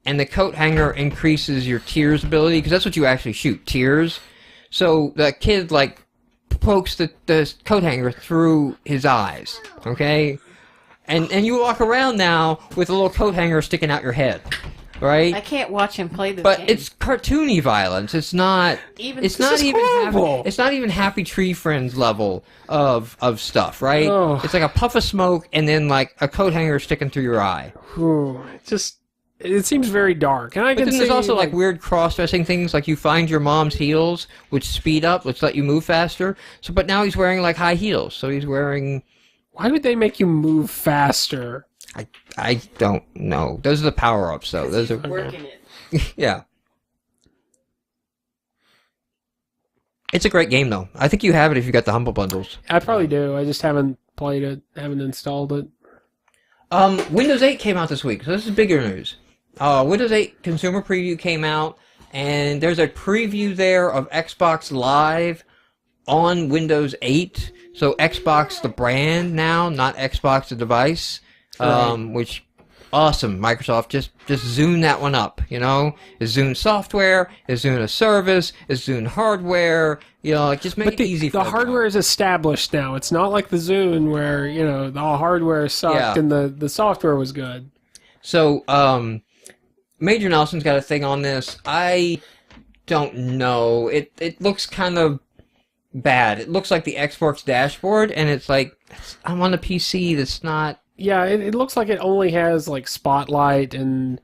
and the coat hanger increases your tears ability, because that's what you actually shoot, tears. So the kid, pokes the coat hanger through his eyes, okay? And you walk around now with a little coat hanger sticking out your head, right? I can't watch him play this but game. It's cartoony violence. It's not even Happy Tree Friends level of stuff, right? Oh. It's like a puff of smoke and then a coat hanger sticking through your eye. It seems very dark. And but then there's also weird cross-dressing things, like you find your mom's heels, which speed up, which let you move faster. So, but now he's wearing high heels, so he's wearing... Why would they make you move faster? I don't know. Those are the power-ups, though. Those are working it. Yeah. It's a great game, though. I think you have it if you got the Humble Bundles. I probably do. I just haven't played it, haven't installed it. Windows 8 came out this week, so this is bigger news. Windows 8 Consumer Preview came out, and there's a preview there of Xbox Live on Windows 8. So Xbox the brand now, not Xbox the device. Which, awesome. Microsoft, just Zune that one up, Is Zune software, is Zune a service, is Zune hardware, just make it easy for the hardware is established now. It's not like the Zune where, the hardware sucked and the software was good. So, Major Nelson's got a thing on this. I don't know. It looks kind of bad. It looks like the Xbox dashboard, and it's like, I'm on a PC that's not... Yeah, it looks like it only has, Spotlight and...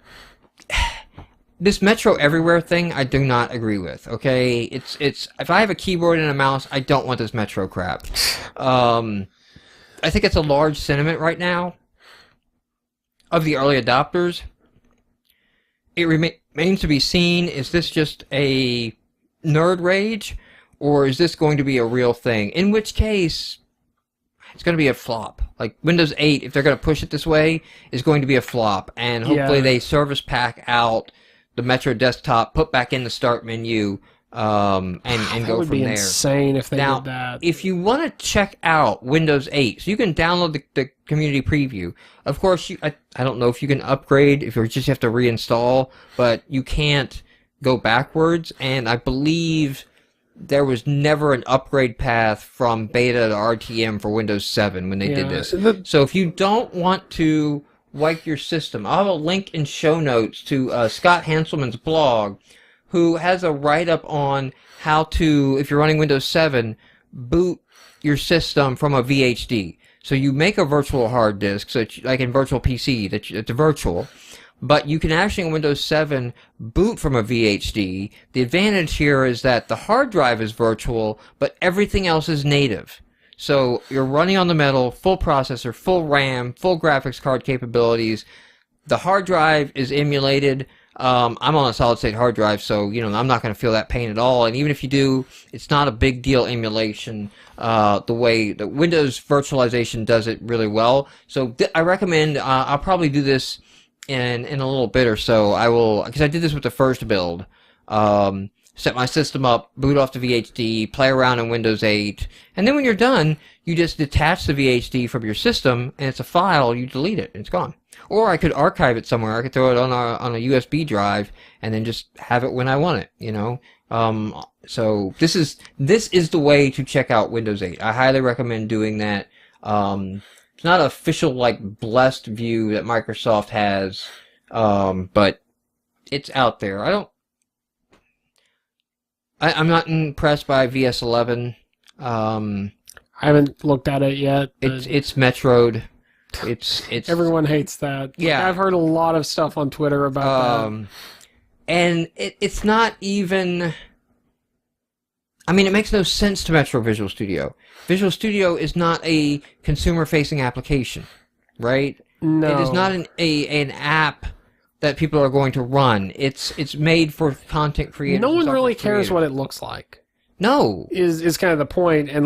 This Metro Everywhere thing, I do not agree with, okay? It's if I have a keyboard and a mouse, I don't want this Metro crap. I think it's a large sentiment right now of the early adopters. It remains to be seen, is this just a nerd rage, or is this going to be a real thing? In which case, it's going to be a flop. Windows 8, if they're going to push it this way, is going to be a flop, and hopefully they service pack out the Metro desktop, put back in the start menu, and go from there. That would be insane if they did that. If you want to check out Windows 8, so you can download the community preview. Of course, I don't know if you can upgrade, if you just have to reinstall, but you can't go backwards, and I believe there was never an upgrade path from beta to RTM for Windows 7 when they did this. So if you don't want to wipe your system. I'll have a link in show notes to Scott Hanselman's blog, who has a write-up on how to, if you're running Windows 7, boot your system from a VHD. So you make a virtual hard disk, so like in Virtual PC, it's virtual. But you can actually, in Windows 7, boot from a VHD. The advantage here is that the hard drive is virtual, but everything else is native. So you're running on the metal, full processor, full RAM, full graphics card capabilities. The hard drive is emulated. I'm on a solid-state hard drive, so I'm not going to feel that pain at all. And even if you do, it's not a big deal emulation. The way the Windows virtualization does it really well. So I recommend. I'll probably do this in a little bit or so. I will, because I did this with the first build. Set my system up, boot off the VHD, play around in Windows 8, and then when you're done, you just detach the VHD from your system, and it's a file. You delete it, and it's gone. Or I could archive it somewhere. I could throw it on a USB drive, and then just have it when I want it. So this is the way to check out Windows 8. I highly recommend doing that. It's not an official blessed view that Microsoft has, but it's out there. I'm not impressed by VS11. I haven't looked at it yet. It's Metroid. It's everyone hates that. Yeah, I've heard a lot of stuff on Twitter about that. And it's not even. I mean, it makes no sense to Metro Visual Studio. Visual Studio is not a consumer-facing application, right? No, it is not an app that people are going to run. It's made for content creators. No one really cares what it looks like. No, is kind of the point, and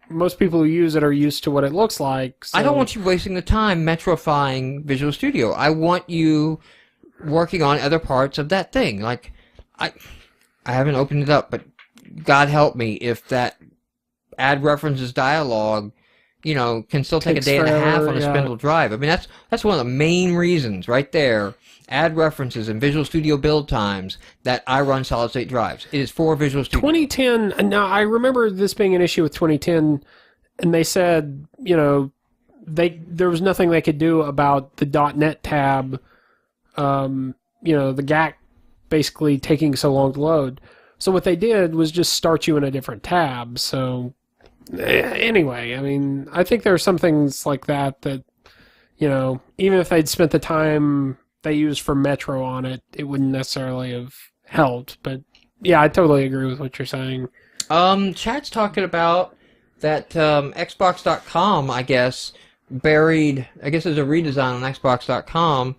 most people who use it are used to what it looks like. So. I don't want you wasting the time metrofying Visual Studio. I want you working on other parts of that thing. I haven't opened it up, but God help me if that add references dialogue, can still take a day and a half on a spindle drive. I mean, that's one of the main reasons right there. Add references and Visual Studio build times that I run solid-state drives. It is for Visual Studio. 2010, now I remember this being an issue with 2010, and they said, there was nothing they could do about the .NET tab, the GAC basically taking so long to load. So what they did was just start you in a different tab. So anyway, I mean, I think there are some things like that, even if they'd spent the time they used for Metro on it, it wouldn't necessarily have helped. But yeah, I totally agree with what you're saying. Chat's talking about that Xbox.com, I guess, buried. I guess there's a redesign on Xbox.com.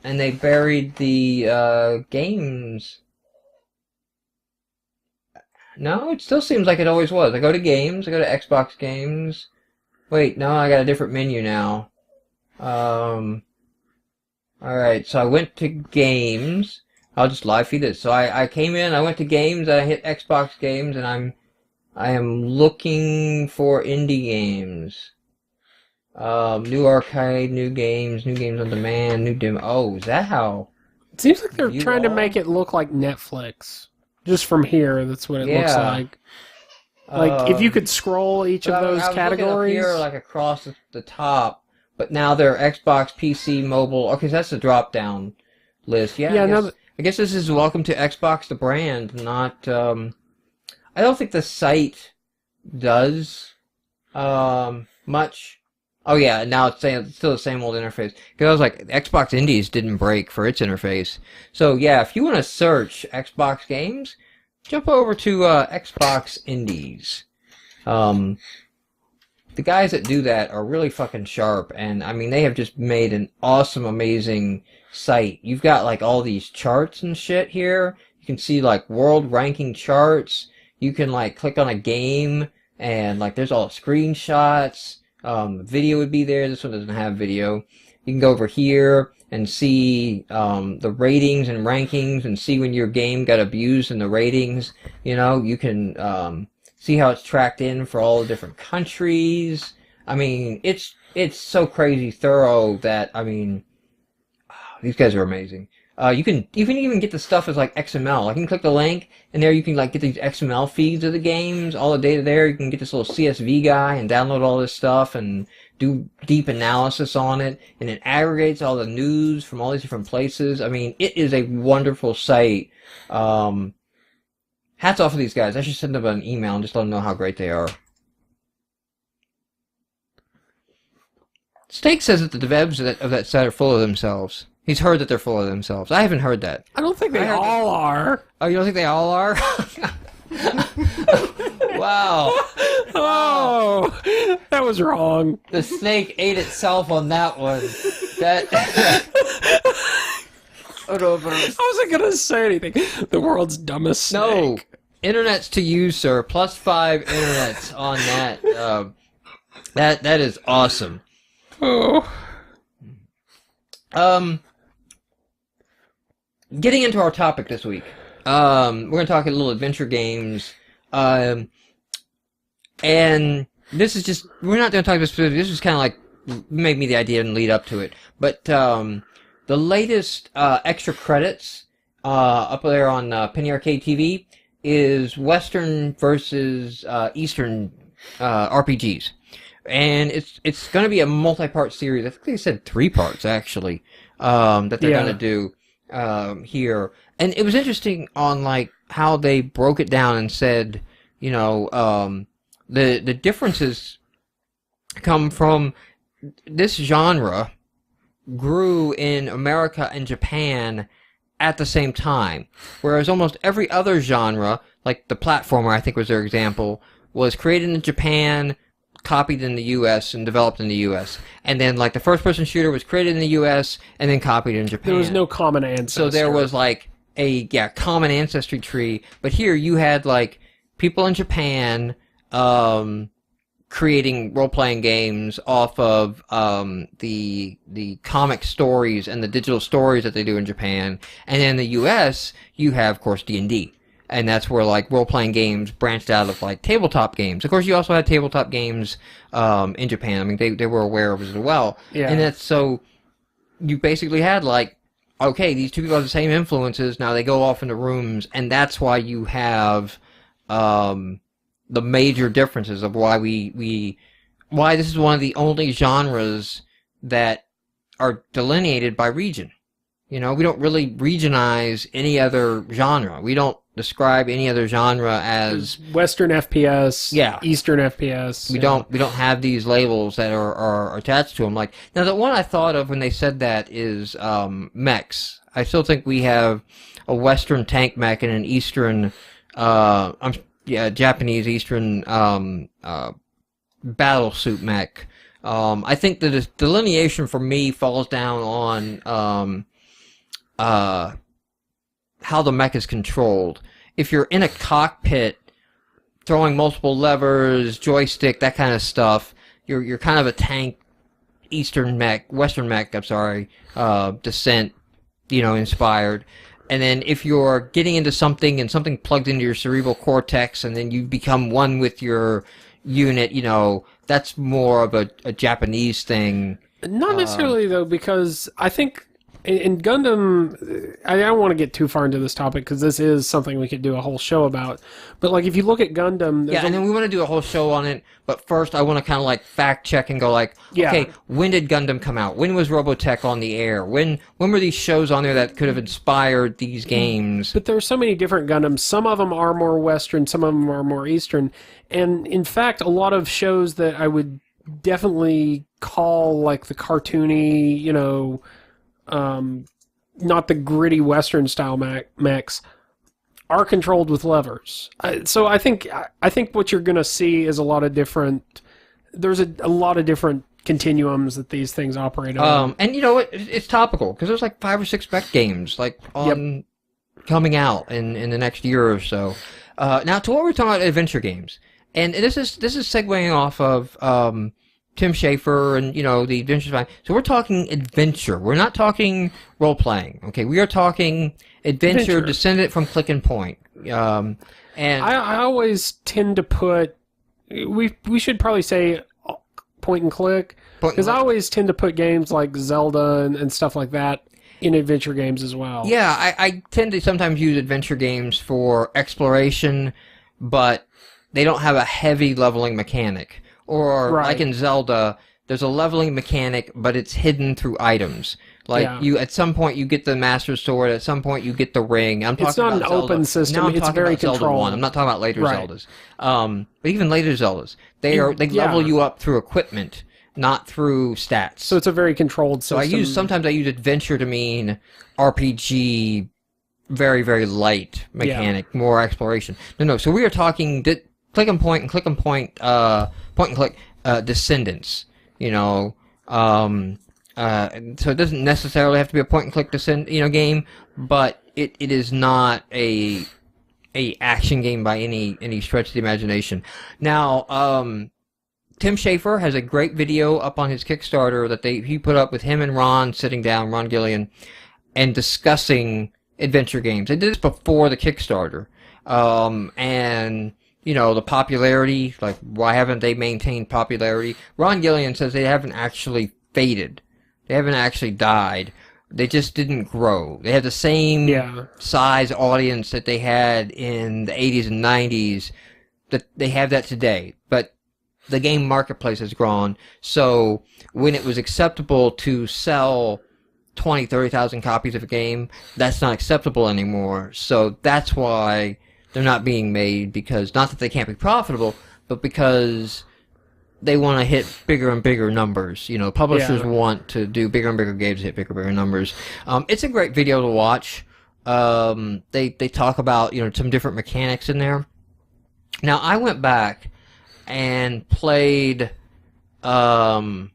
And they buried the games. No, it still seems like it always was. I go to games. I go to Xbox games. Wait, no, I got a different menu now. Alright, so I went to games. I'll just live feed this. So I came in, I went to games, I hit Xbox games, and I am looking for indie games. New arcade, new games on demand, new demo. Oh, is that how? It seems like they're trying to make it look like Netflix. Just from here, that's what it looks like. If you could scroll each of those categories. Looking up here, across the top. But now they're Xbox, PC, mobile. Okay, so that's the drop-down list. Yeah, I guess this is welcome to Xbox, the brand, not... I don't think the site does much. Oh yeah, now it's still the same old interface. Because I was like, Xbox Indies didn't break for its interface. So yeah, if you want to search Xbox games, jump over to Xbox Indies. The guys that do that are really fucking sharp, and I mean, they have just made an awesome, amazing site. You've got all these charts and shit here. You can see world ranking charts. You can click on a game, and there's all the screenshots. Video would be there. This one doesn't have video. You can go over here and see the ratings and rankings, and see when your game got abused in the ratings. You can see how it's tracked in for all the different countries. I mean, it's so crazy thorough that, I mean, these guys are amazing. You can even get the stuff as XML. I can click the link, and there you can get these XML feeds of the games, all the data there. You can get this little CSV guy and download all this stuff, and do deep analysis on it, and it aggregates all the news from all these different places. I mean, it is a wonderful site. Hats off to these guys. I should send them an email and just let them know how great they are. Steak says that the devs of that site are full of themselves. He's heard that they're full of themselves. I haven't heard that. I don't think they all are. Oh, you don't think they all are? Wow. Oh, that was wrong. The snake ate itself on that one. That. Oh, no, bro. I wasn't going to say anything. The world's dumbest snake. No. Internet's to you, sir. +5 internets on that. That is awesome. Oh. Getting into our topic this week. We're going to talk a little adventure games. And this is just, we're not going to talk about specific, this is kind of like, made me the idea and lead up to it. But, the latest, extra credits, up there on, Penny Arcade TV is Western versus, Eastern, RPGs. And it's going to be a multi-part series. I think they said 3 parts, actually, that they're going to do, here. And it was interesting on, like, how they broke it down and said, you know, the differences come from this genre grew in America and Japan at the same time, whereas almost every other genre, like the platformer, I think was their example, was created in Japan, copied in the U.S., and developed in the U.S. And then, like, the first-person shooter was created in the U.S. and then copied in Japan. There was no common ancestor. So there was, like, a common ancestry tree, but here you had, like, people in Japan creating role-playing games off of the comic stories and the digital stories that they do in Japan. And in the U.S., you have, of course, D&D. And that's where, like, role-playing games branched out of, like, tabletop games. Of course, you also had tabletop games in Japan. I mean, they were aware of it as well. Yeah. And that's so you basically had, like, okay, these two people have the same influences. Now they go off into rooms, and that's why you have the major differences of why why this is one of the only genres that are delineated by region. You know, we don't really regionize any other genre. We don't describe any other genre as Western FPS, yeah, Eastern FPS. We don't have these labels that are attached to them. Like, now, the one I thought of when they said that is mechs. I still think we have a Western tank mech and an Eastern Japanese Eastern battle suit mech. I think that the delineation for me falls down on how the mech is controlled. If you're in a cockpit, throwing multiple levers, joystick, that kind of stuff, you're kind of a tank, Western mech, descent, you know, inspired. And then if you're getting into something and something plugged into your cerebral cortex and then you become one with your unit, you know, that's more of a Japanese thing. Not necessarily, though, because I think in Gundam, I don't want to get too far into this topic because this is something we could do a whole show about. But, like, if you look at Gundam... Yeah, and then we want to do a whole show on it, but first I want to kind of, like, fact-check and go, like, okay, when did Gundam come out? When was Robotech on the air? When were these shows on there that could have inspired these games? But there are so many different Gundams. Some of them are more Western, some of them are more Eastern. And, in fact, a lot of shows that I would definitely call, like, the cartoony, you know... not the gritty Western style mechs are controlled with levers. So I think what you're going to see is a lot of different. There's a lot of different continuums that these things operate on. And you know what? It's topical because there's like 5 or 6 mech games like coming out in the next year or so. Now to what we're talking about, adventure games, and this is segueing off of Tim Schafer and, you know, the Adventure Fine. So we're talking adventure. We're not talking role-playing, okay? We are talking adventure descended from click and point. And I always tend to put... We should probably say point and click, because I always tend to put games like Zelda and stuff like that in adventure games as well. Yeah, I tend to sometimes use adventure games for exploration, but they don't have a heavy leveling mechanic. Or, like in Zelda, there's a leveling mechanic, but it's hidden through items. Like you, at some point you get the Master Sword. At some point you get the ring. I'm talking It's not about an Zelda. open system. Now I'm It's talking very about Zelda controlled. 1. I'm not talking about later Right. Zeldas. But even later Zeldas, they level you up through equipment, not through stats. So it's a very controlled system. So sometimes I use adventure to mean RPG, very, very light mechanic, more exploration. No. So we are talking click and point and point and click Descendants. You know, so it doesn't necessarily have to be a point and click game, but it is not a action game by any stretch of the imagination. Now, Tim Schafer has a great video up on his Kickstarter that he put up with him and Ron sitting down, Ron Gillian, and discussing adventure games. They did this before the Kickstarter, and the popularity, like why haven't they maintained popularity? Ron Gillian says they haven't actually faded. They haven't actually died. They just didn't grow. They had the same size audience that they had in the 80s and 90s. That they have that today. But the game marketplace has grown. So when it was acceptable to sell 20, 30,000 copies of a game, that's not acceptable anymore. So that's why they're not being made, because not that they can't be profitable, but because they want to hit bigger and bigger numbers. Publishers want to do bigger and bigger games, hit bigger and bigger numbers. It's a great video to watch. They talk about some different mechanics in there. Now I went back and played Quest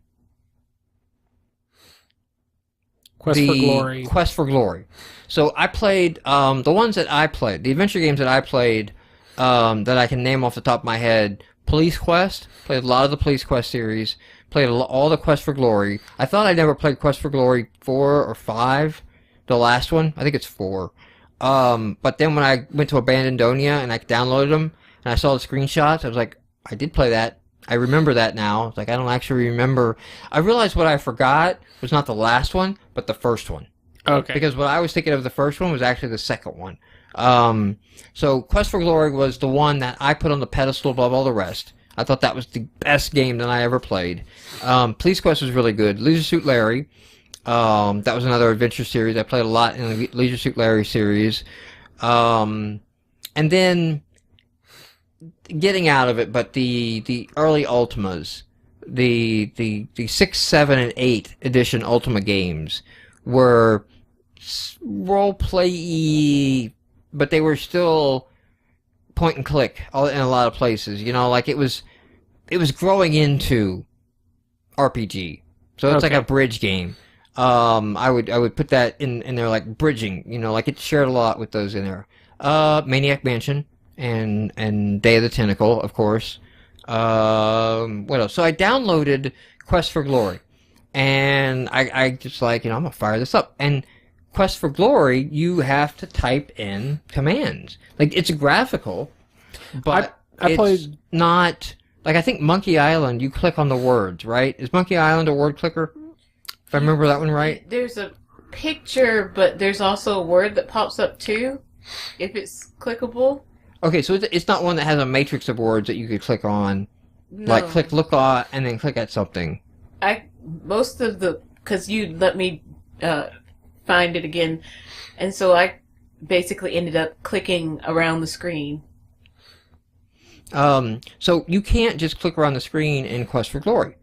for Glory. Quest for Glory. So I played the ones that I played, the adventure games that I played that I can name off the top of my head. Police Quest, played a lot of the Police Quest series, played all the Quest for Glory. I thought I never played Quest for Glory 4 or 5, the last one. I think it's 4. But then when I went to Abandonia and I downloaded them and I saw the screenshots, I was like, I did play that. I remember that now. It's like, I don't actually remember. I realized what I forgot was not the last one, but the first one. Okay. Because what I was thinking of the first one was actually the second one. So Quest for Glory was the one that I put on the pedestal above all the rest. I thought that was the best game that I ever played. Police Quest was really good. Leisure Suit Larry, that was another adventure series. I played a lot in the Leisure Suit Larry series. And then getting out of it, but the early Ultimas, the 6, 7, and 8 edition Ultima games were role-play-y, but they were still point and click in a lot of places. Like it was growing into RPG. So it's like a bridge game. I would put that in there, like bridging. Like it shared a lot with those in there. Maniac Mansion and Day of the Tentacle, of course. What else? So I downloaded Quest for Glory, and I just like, I'm gonna fire this up. And Quest for Glory, you have to type in commands. Like, it's graphical, but it's not... Like, I think Monkey Island, you click on the words, right? Is Monkey Island a word clicker? If I remember that one right? There's a picture, but there's also a word that pops up, too, if it's clickable. Okay, so it's not one that has a matrix of words that you could click on. No. Like, click look at, and then click at something. Because you let me... find it again, and so I basically ended up clicking around the screen. So you can't just click around the screen in Quest for Glory.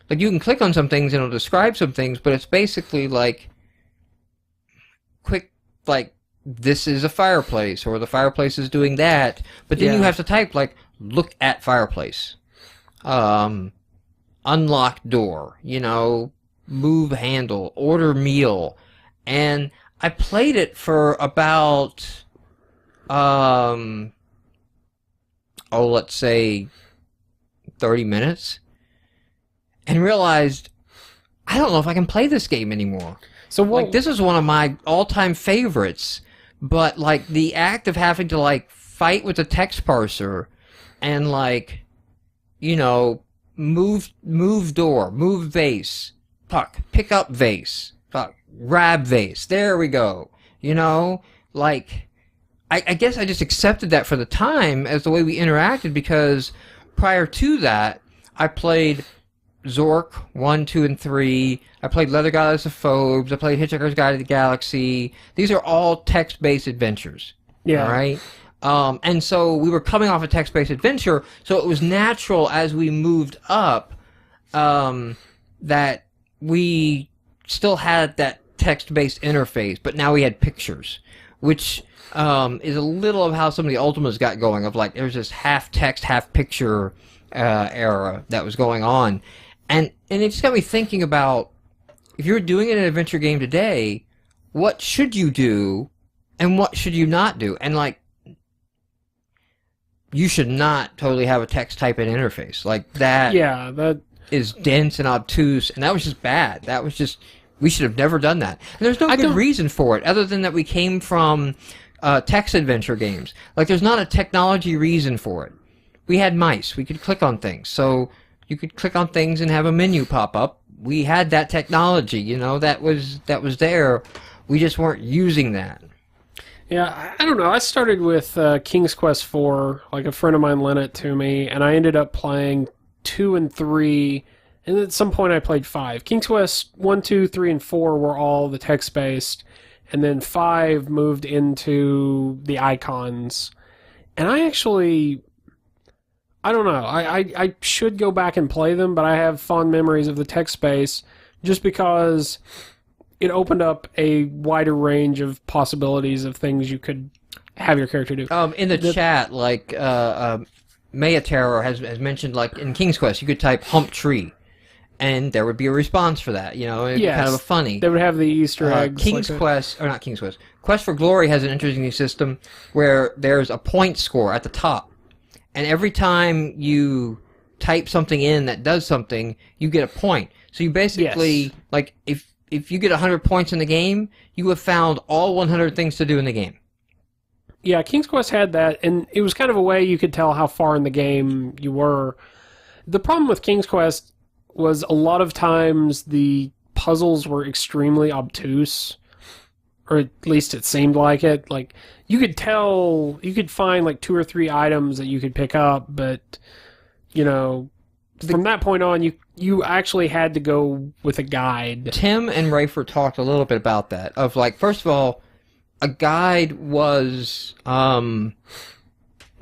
Like, you can click on some things and it'll describe some things, but it's basically like quick, like, this is a fireplace, or the fireplace is doing that, but then you have to type, like, look at fireplace, unlock door, move handle, order meal. And I played it for about, let's say 30 minutes, and realized, I don't know if I can play this game anymore. So, like, this is one of my all-time favorites, but, like, the act of having to, like, fight with the text parser and, like, move door, move vase, puck, pick up vase, puck, grab vase. There we go. Like, I guess I just accepted that for the time as the way we interacted, because prior to that, I played, Zork 1, 2, and 3. I played Leather Goddess of Phobes. I played Hitchhiker's Guide to the Galaxy. These are all text-based adventures. Yeah. All right? And so we were coming off a text-based adventure, so it was natural as we moved up that we still had that text-based interface, but now we had pictures, which is a little of how some of the Ultimas got going, of like there's this half text, half picture era that was going on. And it just got me thinking about, if you're doing an adventure game today, what should you do and what should you not do? And like, you should not totally have a text type in interface. Like that, Yeah, that is dense and obtuse, and that was just bad. That was just, we should have never done that. And there's no good reason for it, other than that we came from text adventure games. Like, there's not a technology reason for it. We had mice. We could click on things. So you could click on things and have a menu pop up. We had that technology, you know, that was there. We just weren't using that. Yeah, I don't know. I started with King's Quest IV. Like, a friend of mine lent it to me, and I ended up playing 2 and 3, and at some point I played 5. King's Quest 1, 2, 3, and 4 were all the text-based, and then 5 moved into the icons. And I actually, I don't know. I should go back and play them, but I have fond memories of the text-based just because it opened up a wider range of possibilities of things you could have your character do. In the chat, like, Maya Terror has mentioned, like, in King's Quest, you could type hump tree, and there would be a response for that, you know, it'd be kind of a funny. They would have the Easter eggs. King's Quest, or not King's Quest, Quest for Glory has an interesting system where there's a point score at the top, and every time you type something in that does something, you get a point. So you basically, like, if you get 100 points in the game, you have found all 100 things to do in the game. Yeah, King's Quest had that, and it was kind of a way you could tell how far in the game you were. The problem with King's Quest was a lot of times the puzzles were extremely obtuse, or at least it seemed like it. Like, you could tell, you could find like 2 or 3 items that you could pick up, but, you know, from that point on, you actually had to go with a guide. Tim and Rafer talked a little bit about that, of like, first of all, a guide was something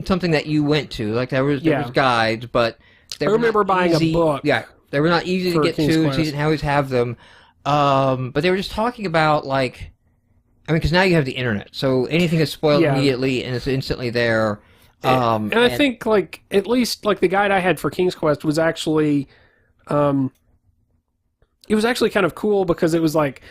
that you went to. Like, there was guides, but I remember buying a book. Yeah, they were not easy to get to, so you didn't always have them. But they were just talking about, like, I mean, because now you have the internet, so anything is spoiled immediately and it's instantly there. And I think, like, at least, like, the guide I had for King's Quest was actually, it was actually kind of cool because it was like,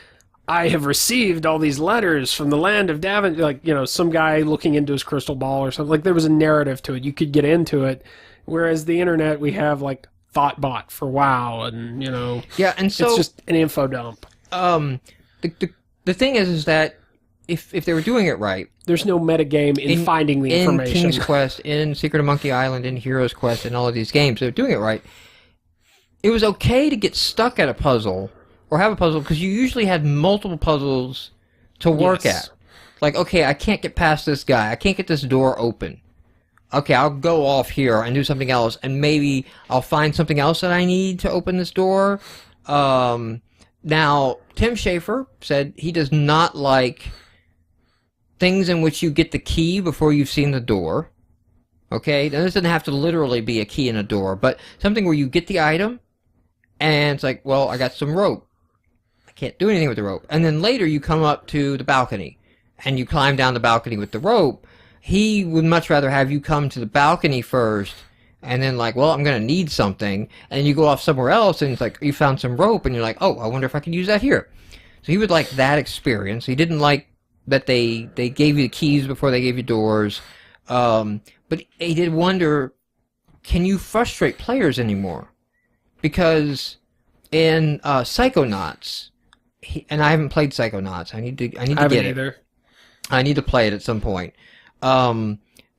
I have received all these letters from the land of Davin, like, you know, some guy looking into his crystal ball or something. Like, there was a narrative to it. You could get into it. Whereas the internet, we have, like, Thoughtbot for WoW, and, you know, yeah, and so it's just an info dump. The thing is that if they were doing it right, there's no metagame in finding the information. In King's Quest, in Secret of Monkey Island, in Hero's Quest, in all of these games, they're doing it right. It was okay to get stuck at a puzzle, or have a puzzle, because you usually had multiple puzzles to work at. Like, okay, I can't get past this guy. I can't get this door open. Okay, I'll go off here and do something else, and maybe I'll find something else that I need to open this door. Now, Tim Schafer said he does not like things in which you get the key before you've seen the door. Okay? Now, this doesn't have to literally be a key in a door, but something where you get the item, and it's like, well, I got some rope. I can't do anything with the rope. And then later you come up to the balcony, and you climb down the balcony with the rope. He would much rather have you come to the balcony first, and then, like, well, I'm going to need something, and you go off somewhere else, and it's like, you found some rope, and you're like, oh, I wonder if I can use that here. So he would like that experience. He didn't like that they gave you the keys before they gave you doors. But he did wonder, can you frustrate players anymore? Because in Psychonauts, and I haven't played Psychonauts. I need to get it. I need to play it at some point.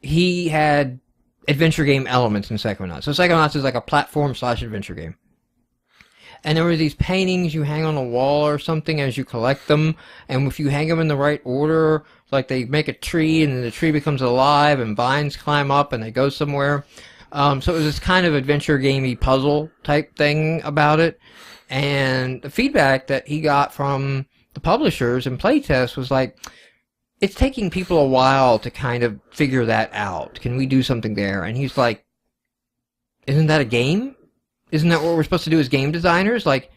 He had adventure game elements in Psychonauts. So Psychonauts is like a platform/adventure game. And there were these paintings you hang on a wall or something as you collect them, and if you hang them in the right order, like they make a tree, and then the tree becomes alive, and vines climb up, and they go somewhere. So it was this kind of adventure gamey puzzle type thing about it. And the feedback that he got from the publishers and playtests was like, it's taking people a while to kind of figure that out. Can we do something there? And he's like, isn't that a game? Isn't that what we're supposed to do as game designers? Like,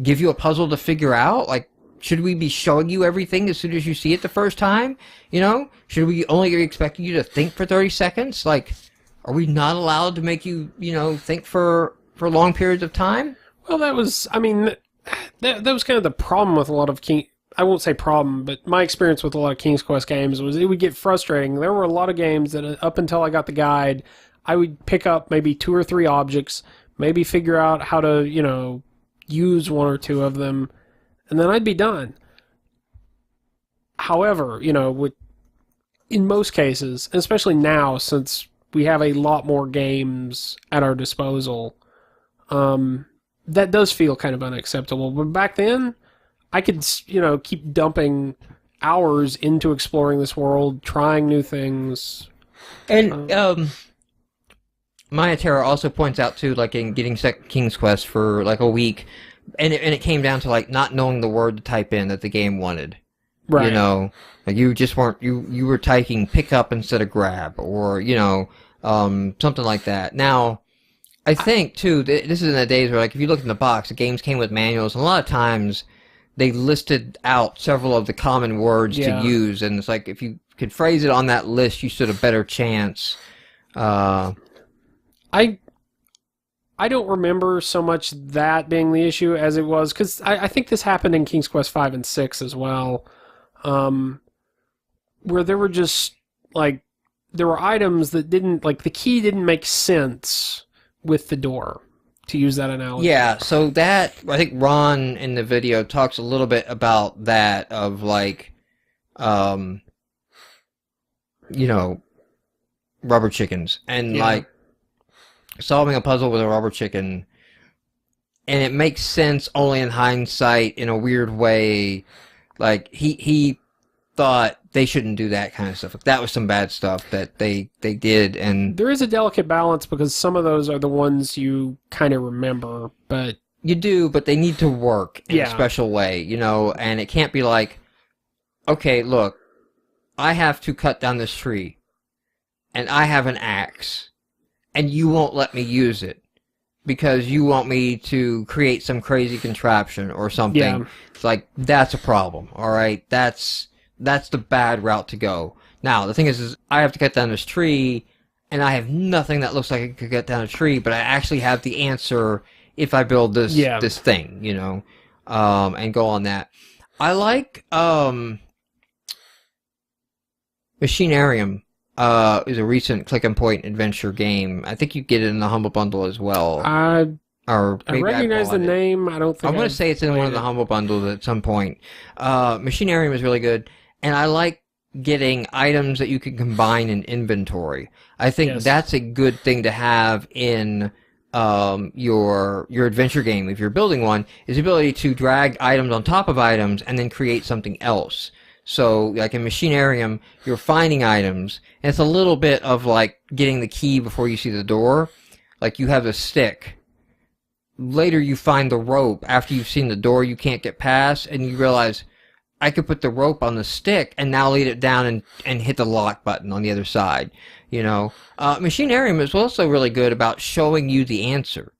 give you a puzzle to figure out? Like, should we be showing you everything as soon as you see it the first time? You know? Should we only be expecting you to think for 30 seconds? Like, are we not allowed to make you, think for long periods of time? Well, that was kind of the problem with a lot of I won't say problem, but my experience with a lot of King's Quest games was it would get frustrating. There were a lot of games that up until I got the guide, I would pick up maybe 2 or 3 objects, maybe figure out how to, use 1 or 2 of them, and then I'd be done. However, in most cases, and especially now since we have a lot more games at our disposal, that does feel kind of unacceptable. But back then, I could, keep dumping hours into exploring this world, trying new things. And Maya Terra also points out too, like in getting King's Quest for like a week, and it came down to like not knowing the word to type in that the game wanted. Right. Like you just weren't you were typing pick up instead of grab, or something like that. Now, I think too, this is in the days where like if you look in the box, the games came with manuals, and a lot of times they listed out several of the common words to use, and it's like if you could phrase it on that list, you stood a better chance. I don't remember so much that being the issue as it was, because I think this happened in King's Quest 5 and 6 as well, where there were just, like, there were items that didn't, like, the key didn't make sense with the door, to use that analogy. Yeah, so that, I think Ron in the video talks a little bit about that, of, like, rubber chickens, and, like, solving a puzzle with a rubber chicken, and it makes sense only in hindsight in a weird way. Like, he thought they shouldn't do that kind of stuff. Like, that was some bad stuff that they did, and there is a delicate balance, because some of those are the ones you kind of remember, but you do, but they need to work in a special way, and it can't be like, okay, look, I have to cut down this tree, and I have an axe, and you won't let me use it because you want me to create some crazy contraption or something. Yeah. It's like, that's a problem, all right? That's the bad route to go. Now, the thing is I have to cut down this tree, and I have nothing that looks like I could cut down a tree, but I actually have the answer if I build this this thing, and go on that. I like Machinarium. Is a recent click and point adventure game. I think you get it in the Humble Bundle as well. I recognize the name. I don't think I'm going to say it's in one of the Humble Bundles at some point. Machinarium is really good, and I like getting items that you can combine in inventory. I think that's a good thing to have in your adventure game if you're building one, is the ability to drag items on top of items and then create something else. So, like in Machinarium, you're finding items, and it's a little bit of like getting the key before you see the door. Like, you have a stick. Later you find the rope after you've seen the door you can't get past, and you realize, I could put the rope on the stick and now lead it down and hit the lock button on the other side. Machinarium is also really good about showing you the answer.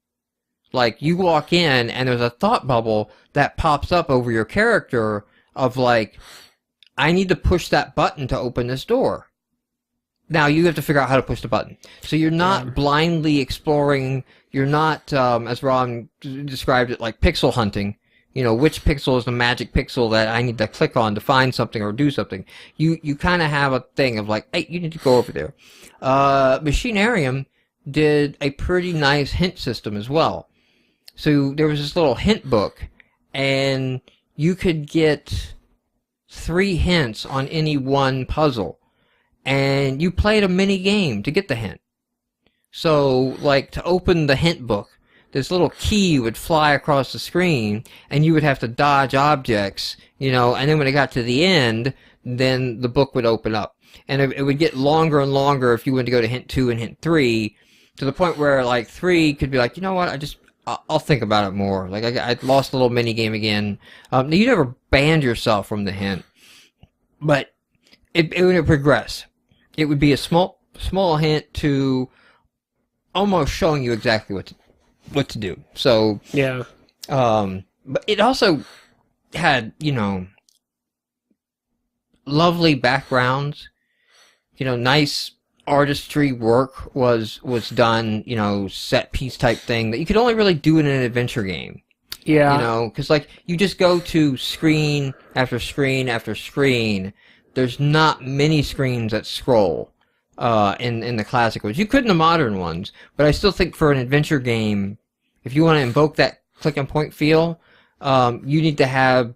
Like, you walk in, and there's a thought bubble that pops up over your character of like, I need to push that button to open this door. Now you have to figure out how to push the button. So you're not blindly exploring. You're not, as Ron described it, like pixel hunting. Which pixel is the magic pixel that I need to click on to find something or do something. You kind of have a thing of like, hey, you need to go over there. Machinarium did a pretty nice hint system as well. So there was this little hint book, and you could get 3 hints on any one puzzle, and you played a mini game to get the hint. So, like, to open the hint book, this little key would fly across the screen, and you would have to dodge objects, and then when it got to the end, then the book would open up. And it would get longer and longer if you went to go to hint 2 and hint 3, to the point where like 3 could be like, you know what, I'll think about it more. Like I lost a little mini game again. You never banned yourself from the hint, but it would progress. It would be a small hint to almost showing you exactly what to do. So Yeah. but it also had, lovely backgrounds. Nice artistry work was done, set piece type thing that you could only really do in an adventure game. Yeah. Because like you just go to screen after screen after screen. There's not many screens that scroll in the classic ones. You could in the modern ones, but I still think for an adventure game, if you want to invoke that click and point feel, you need to have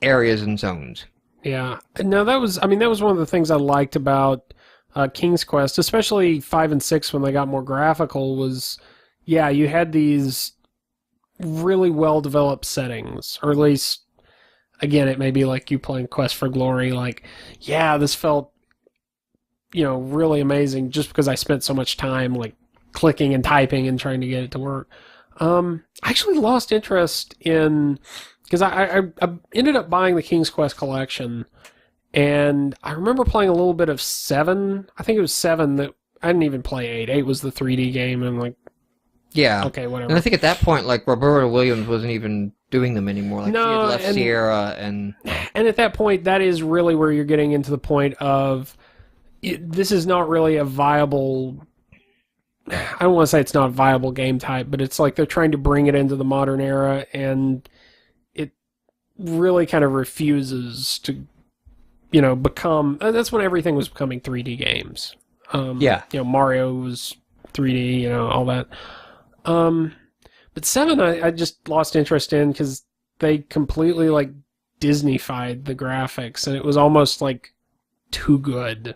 areas and zones. Yeah. No, that was one of the things I liked about King's Quest, especially 5 and 6 when they got more graphical, was, yeah, you had these really well-developed settings, or at least, again, it may be like you playing Quest for Glory, like, yeah, this felt, really amazing just because I spent so much time, like, clicking and typing and trying to get it to work. I actually lost interest in... Because I ended up buying the King's Quest collection, and I remember playing a little bit of 7. I think it was 7 that... I didn't even play 8. 8 was the 3D game, and I'm like... Yeah. Okay, whatever. And I think at that point, like, Roberta Williams wasn't even doing them anymore. Like, No, she had left Sierra, and... And at that point, that is really where you're getting into the point of... this is not really a viable... I don't want to say it's not a viable game type, but it's like they're trying to bring it into the modern era, and... really kind of refuses to, become... That's when everything was becoming 3D games. Yeah. Mario was 3D, all that. But 7 I just lost interest in because they completely, like, Disney-fied the graphics, and it was almost, like, too good.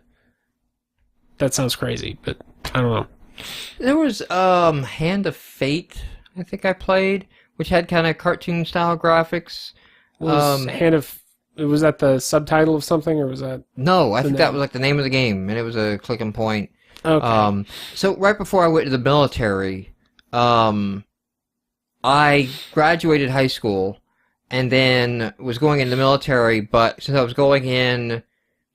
That sounds crazy, but I don't know. There was Hand of Fate, I think I played, which had kind of cartoon-style graphics. Was was that the subtitle of something, or was that... No, I think that was like the name of the game, and it was a click and point. Okay. So right before I went to the military, I graduated high school, and then was going into the military, but since I was going in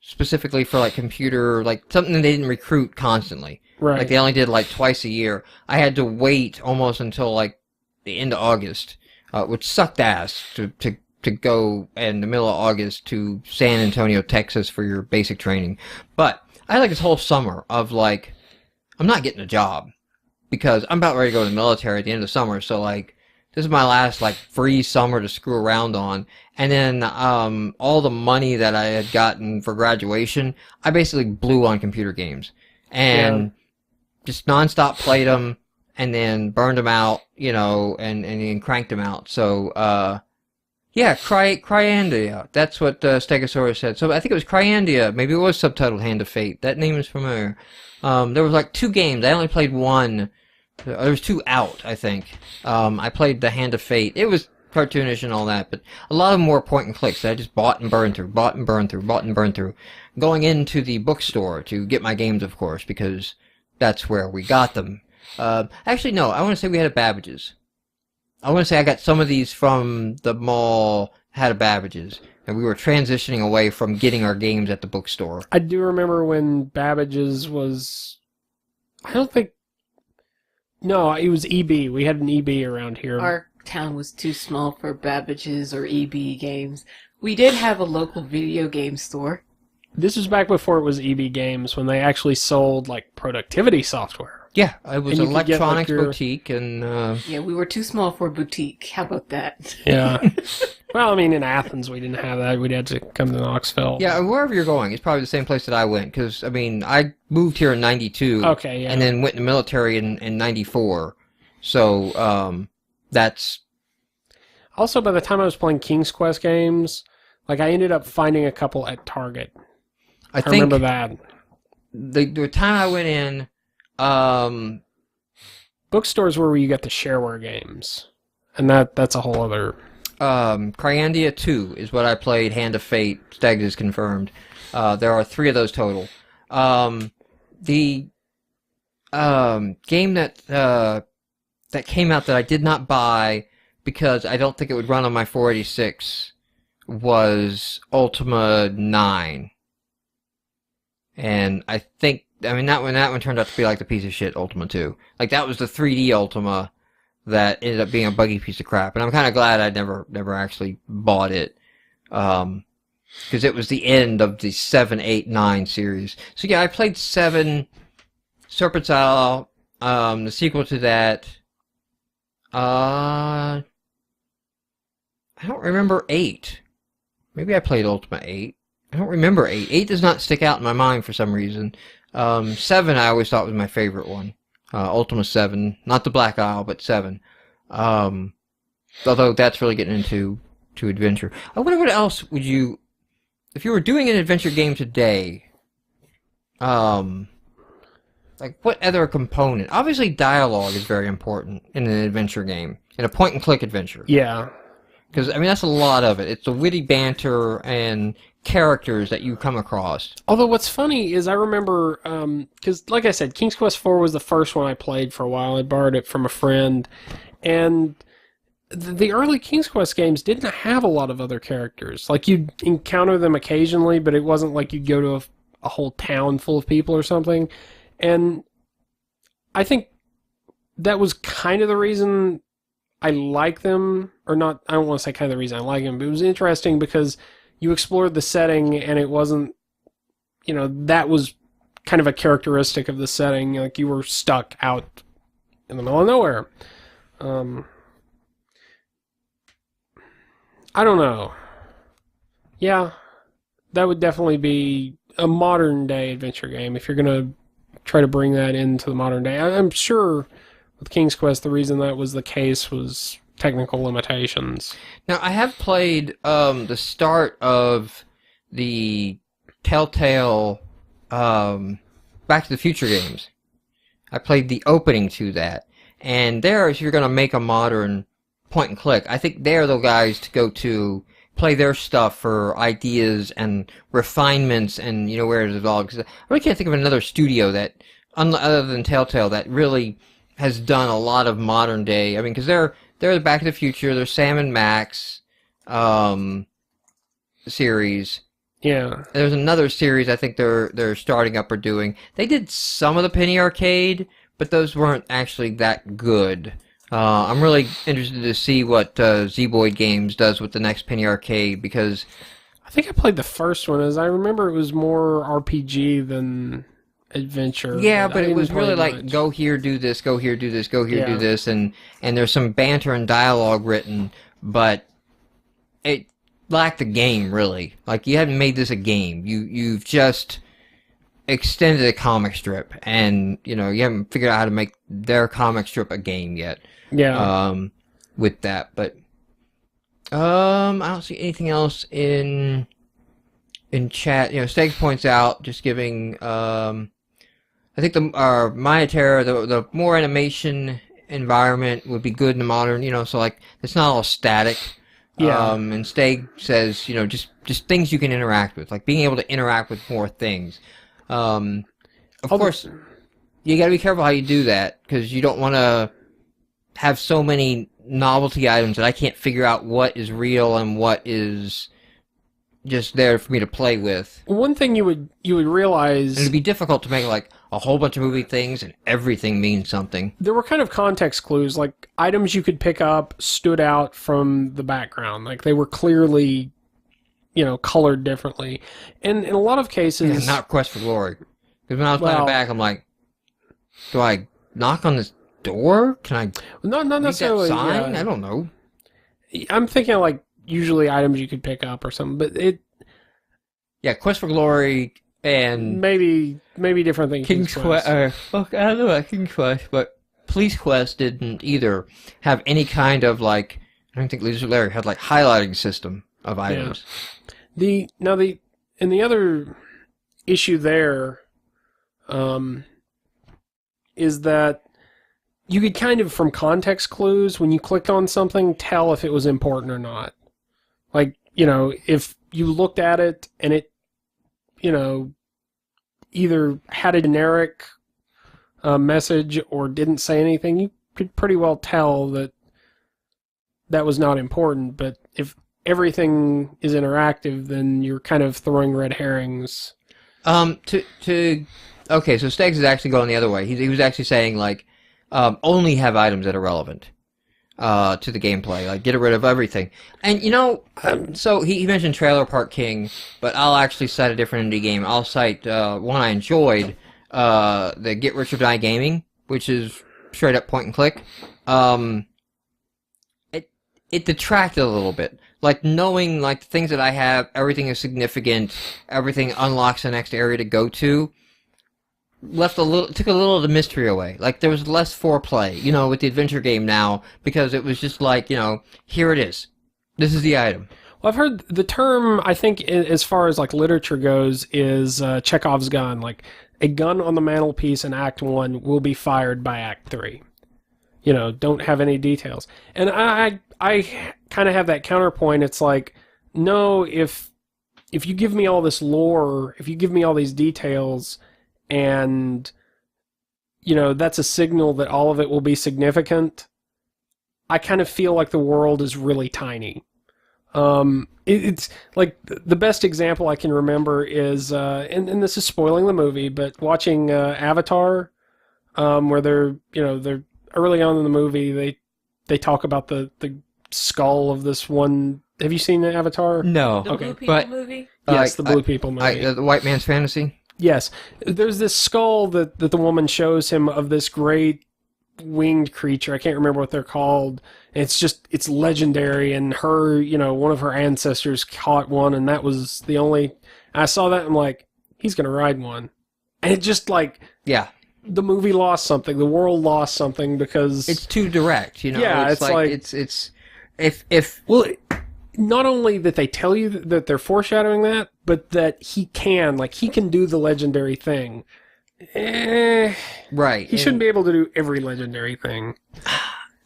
specifically for like computer, like something they didn't recruit constantly. Right. Like they only did like twice a year. I had to wait almost until like the end of August, which sucked ass to go in the middle of August to San Antonio, Texas for your basic training. But I had like this whole summer of like, I'm not getting a job because I'm about ready to go to the military at the end of the summer. So like, this is my last like free summer to screw around on. And then all the money that I had gotten for graduation, I basically blew on computer games and just nonstop played them and then burned them out, and then cranked them out. So, yeah, Cryandia. That's what Stegosaurus said. So I think it was Cryandia. Maybe it was subtitled Hand of Fate. That name is familiar. There was like 2 games. I only played 1. There was 2 out, I think. I played the Hand of Fate. It was cartoonish and all that, but a lot of them were point and clicks that I just bought and burned through, going into the bookstore to get my games, of course, because that's where we got them. Actually, no, I want to say we had a Babbage's. I want to say I got some of these from the mall, had a Babbage's, and we were transitioning away from getting our games at the bookstore. I do remember when Babbage's was... I don't think... No, it was EB. We had an EB around here. Our town was too small for Babbage's or EB games. We did have a local video game store. This was back before it was EB Games, when they actually sold, like, productivity software. Yeah, it was And an you could get, electronics like, your... boutique, and... Yeah, we were too small for a boutique. How about that? Yeah. Well, I mean, in Athens, we didn't have that. We'd had to come to Knoxville. Yeah, wherever you're going, it's probably the same place that I went, because, I mean, I moved here in 92. Okay, yeah. And then went in the military in 94. So, that's... Also, by the time I was playing King's Quest games, like, I ended up finding a couple at Target. I think remember that. The time I went in... Bookstores were where you got the shareware games, and that's a whole other... Cryandia 2 is what I played. Hand of Fate, Stegs is confirmed. There are 3 of those total. The game that came out that I did not buy because I don't think it would run on my 486 was Ultima 9. And I mean that one turned out to be like the piece of shit Ultima 2. Like that was the 3D Ultima that ended up being a buggy piece of crap. And I'm kind of glad I never actually bought it. Because it was the end of the 7, 8, 9 series. So yeah, I played 7, Serpent's Isle, the sequel to that. I don't remember 8. Maybe I played Ultima 8. I don't remember 8. 8 does not stick out in my mind for some reason. 7 I always thought was my favorite one. Ultima 7. Not the Black Isle, but 7. Although that's really getting into adventure. I wonder what else would you... If you were doing an adventure game today, like what other component? Obviously dialogue is very important in an adventure game. In a point-and-click adventure. Yeah. Because, I mean, that's a lot of it. It's the witty banter and characters that you come across. Although what's funny is I remember, because like I said, King's Quest IV was the first one I played for a while. I borrowed it from a friend. And the early King's Quest games didn't have a lot of other characters. Like, you'd encounter them occasionally, but it wasn't like you'd go to a whole town full of people or something. And I think that was kind of the reason I like them, or not, I don't want to say kind of the reason I like them, but it was interesting because you explored the setting and it wasn't, that was kind of a characteristic of the setting. Like, you were stuck out in the middle of nowhere. I don't know. Yeah, that would definitely be a modern day adventure game if you're going to try to bring that into the modern day. I'm sure with King's Quest, the reason that was the case was technical limitations. Now, I have played the start of the Telltale Back to the Future games. I played the opening to that. And there, if you're going to make a modern point-and-click, I think they're the guys to go to play their stuff for ideas and refinements and, where it's evolved. Because I really can't think of another studio that, other than Telltale, that really has done a lot of modern day. I mean, because they're the Back to the Future, they're Sam and Max series. Yeah. There's another series I think they're starting up or doing. They did some of the Penny Arcade, but those weren't actually that good. I'm really interested to see what Z-Boyd Games does with the next Penny Arcade, because I think I played the first one, as I remember it was more RPG than adventure. Yeah, but it was really much. like, go here, do this, go here, do this, go here, do this, and there's some banter and dialogue written, but it lacked a game, really. Like, you hadn't made this a game. You've just extended a comic strip, and, you haven't figured out how to make their comic strip a game yet. Yeah. With that, but I don't see anything else in chat. Stegs points out, just giving I think the Maya the more animation environment would be good in the modern, so like it's not all static. Yeah. And Steg says, just things you can interact with, like being able to interact with more things. Of course, you got to be careful how you do that, because you don't want to have so many novelty items that I can't figure out what is real and what is just there for me to play with. One thing you would realize, and it'd be difficult to make like a whole bunch of movie things and everything means something. There were kind of context clues, like items you could pick up stood out from the background, like they were clearly, colored differently, and in a lot of cases, not Quest for Glory. Because when I was playing back, I'm like, do I knock on this door? Can I not necessarily that sign? Yeah. I don't know. I'm thinking like usually items you could pick up or something, but Quest for Glory and maybe different things. King's Quest. I don't know about King's Quest, but Police Quest didn't either have any kind of like. I don't think Lizard Larry had like highlighting system of items. Yeah. The other issue there, is that you could kind of, from context clues, when you clicked on something, tell if it was important or not. Like, if you looked at it and it, either had a generic message or didn't say anything, you could pretty well tell that that was not important. But if everything is interactive, then you're kind of throwing red herrings. Okay, so Steggs is actually going the other way. He was actually saying, like, only have items that are relevant to the gameplay. Like, get rid of everything. And, so he mentioned Trailer Park King, but I'll actually cite a different indie game. I'll cite one I enjoyed, the Get Rich or Die Gaming, which is straight up point and click. It detracted a little bit. Like, knowing, like, the things that I have, everything is significant, everything unlocks the next area to go to, took a little of the mystery away. Like, there was less foreplay, with the adventure game now, because it was just like, here it is. This is the item. Well, I've heard the term, I think, as far as, like, literature goes, is Chekhov's gun. Like, a gun on the mantelpiece in Act 1 will be fired by Act 3. Don't have any details. And I kind of have that counterpoint. It's like, no, if you give me all this lore, if you give me all these details, and, that's a signal that all of it will be significant, I kind of feel like the world is really tiny. It's like the best example I can remember is, and this is spoiling the movie, but watching Avatar, where they're early on in the movie, they talk about the skull of this one. Have you seen the Avatar? No. The Blue People movie? Yes, the Blue People movie. The White Man's Fantasy? Yes. There's this skull that the woman shows him of this great winged creature. I can't remember what they're called. It's legendary, and her, one of her ancestors caught one, and that was the only... I saw that, and I'm like, he's going to ride one. And it just, like... Yeah. The movie lost something. The world lost something because... It's too direct, Yeah, it's Well, not only that they tell you that they're foreshadowing that, but that he can do the legendary thing. Right. He shouldn't be able to do every legendary thing.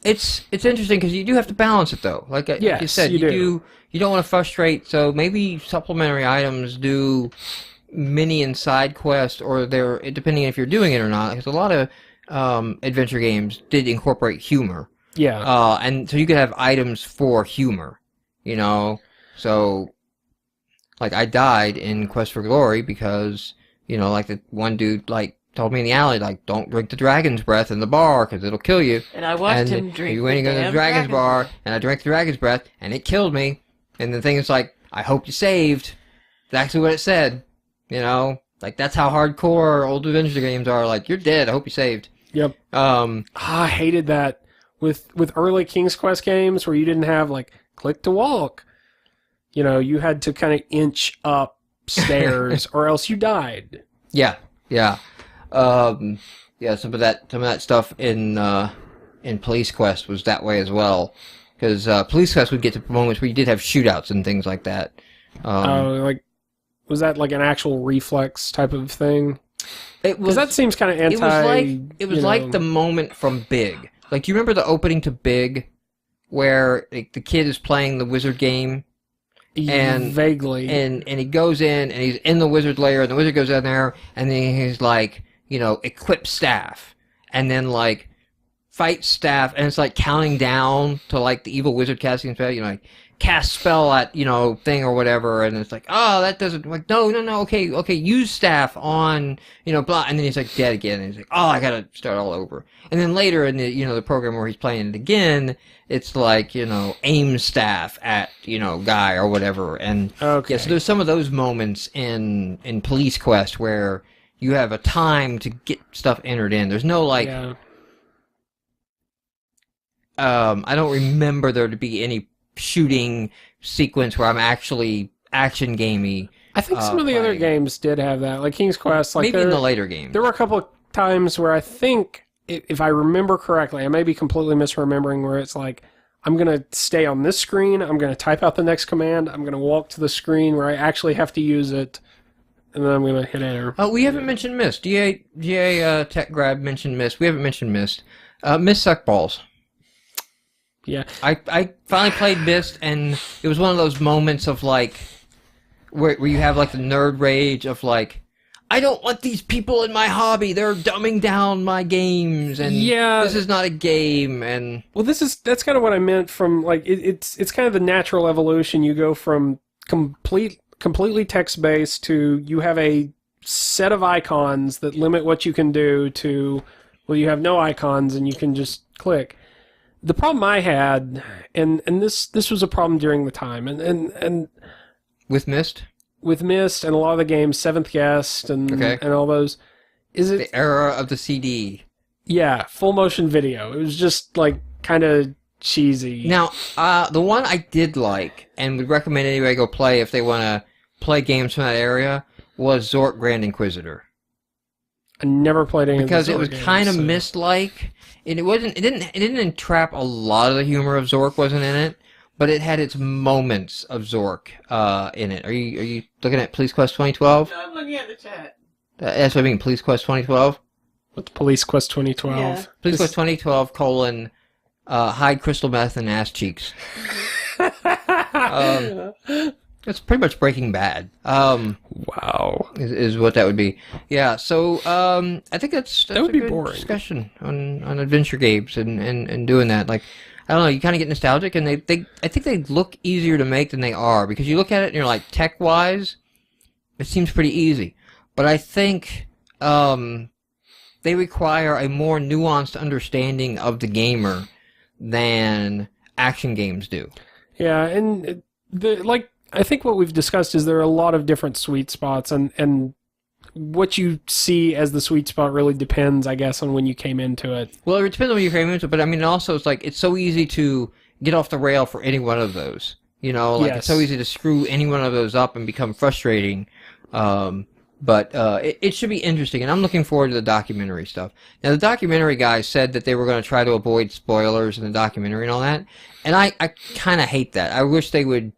It's interesting because you do have to balance it, though. Like you said, you don't want to frustrate, so maybe supplementary items do mini and side quests, or they're, depending if you're doing it or not, because a lot of adventure games did incorporate humor. Yeah. And so you could have items for humor, So, like, I died in Quest for Glory because, like, the one dude, like, told me in the alley, like, don't drink the dragon's breath in the bar because it'll kill you. And I watched him drink you went into the dragon's bar, and I drank the dragon's breath, and it killed me. And the thing is, like, I hope you saved. That's actually what it said. Like, that's how hardcore old adventure games are. Like, you're dead. I hope you saved. Yep. I hated that with early King's Quest games where you didn't have, like, click to walk. You had to kind of inch up stairs or else you died. Yeah. Some of that stuff in Police Quest was that way as well. Because Police Quest would get to moments where you did have shootouts and things like that. Was that like an actual reflex type of thing? Because that seems kind of anti... It was like the moment from Big. Like, do you remember the opening to Big, where the kid is playing the wizard game? And vaguely. And he goes in, and he's in the wizard lair, and the wizard goes in there, and then he's like, equip staff. And then, like, fight staff, and it's like counting down to, like, the evil wizard casting spell, like, cast spell at, thing or whatever, and it's like, oh, that doesn't, like, no, okay, use staff on, blah, and then he's like dead again, and he's like, oh, I gotta start all over. And then later in the, the program where he's playing it again, it's like, aim staff at, guy or whatever, and, okay. Yeah, so there's some of those moments in Police Quest where you have a time to get stuff entered in. There's no, like, yeah. I don't remember there to be any shooting sequence where I'm actually action gamey. I think some of the other games did have that, like King's Quest. Like maybe in the later games. There were a couple of times where I think, if I remember correctly, I may be completely misremembering, where it's like, I'm going to stay on this screen, I'm going to type out the next command, I'm going to walk to the screen where I actually have to use it, and then I'm going to hit enter. Oh, we haven't mentioned Myst. GA Tech Grab mentioned Myst. We haven't mentioned Myst. Myst suck balls. Yeah. I finally played Myst, and it was one of those moments of, like, where you have, like, the nerd rage of, like, I don't want these people in my hobby. They're dumbing down my games, and this is not a game. And well, that's kind of what I meant from like it's kind of the natural evolution. You go from completely text based to you have a set of icons that limit what you can do to, well, you have no icons and you can just click. The problem I had, and this was a problem during the time, and with Myst. With Myst and a lot of the games, Seventh Guest and all those, is it the era of the CD? Yeah, full motion video. It was just like kind of cheesy. Now, the one I did like and would recommend anybody go play if they want to play games from that area was Zork Grand Inquisitor. I never played any because of the Zork it was games, kind of Myst-like, and it didn't entrap a lot of the humor of Zork wasn't in it. But it had its moments of Zork in it. Are you looking at Police Quest 2012? No, I'm looking at the chat. That's what I mean, Police Quest 2012? What's Police Quest 2012? Yeah. Police Quest 2012, hide crystal meth and ass cheeks. It's pretty much Breaking Bad. Wow. Is what that would be. Yeah, so I think that's that would a be good boring. discussion on adventure games and doing that. Like, I don't know, you kind of get nostalgic, and I think they look easier to make than they are, because you look at it and you're like, tech-wise, it seems pretty easy. But I think they require a more nuanced understanding of the gamer than action games do. Yeah, and I think what we've discussed is there are a lot of different sweet spots, and what you see as the sweet spot really depends, I guess, on when you came into it. Well, it depends on when you came into it, but I mean, also it's so easy to get off the rail for any one of those. You know, like it's so easy to screw any one of those up and become frustrating. But it should be interesting, and I'm looking forward to the documentary stuff. Now, the documentary guys said that they were going to try to avoid spoilers in the documentary and all that, and I kind of hate that. I wish they would,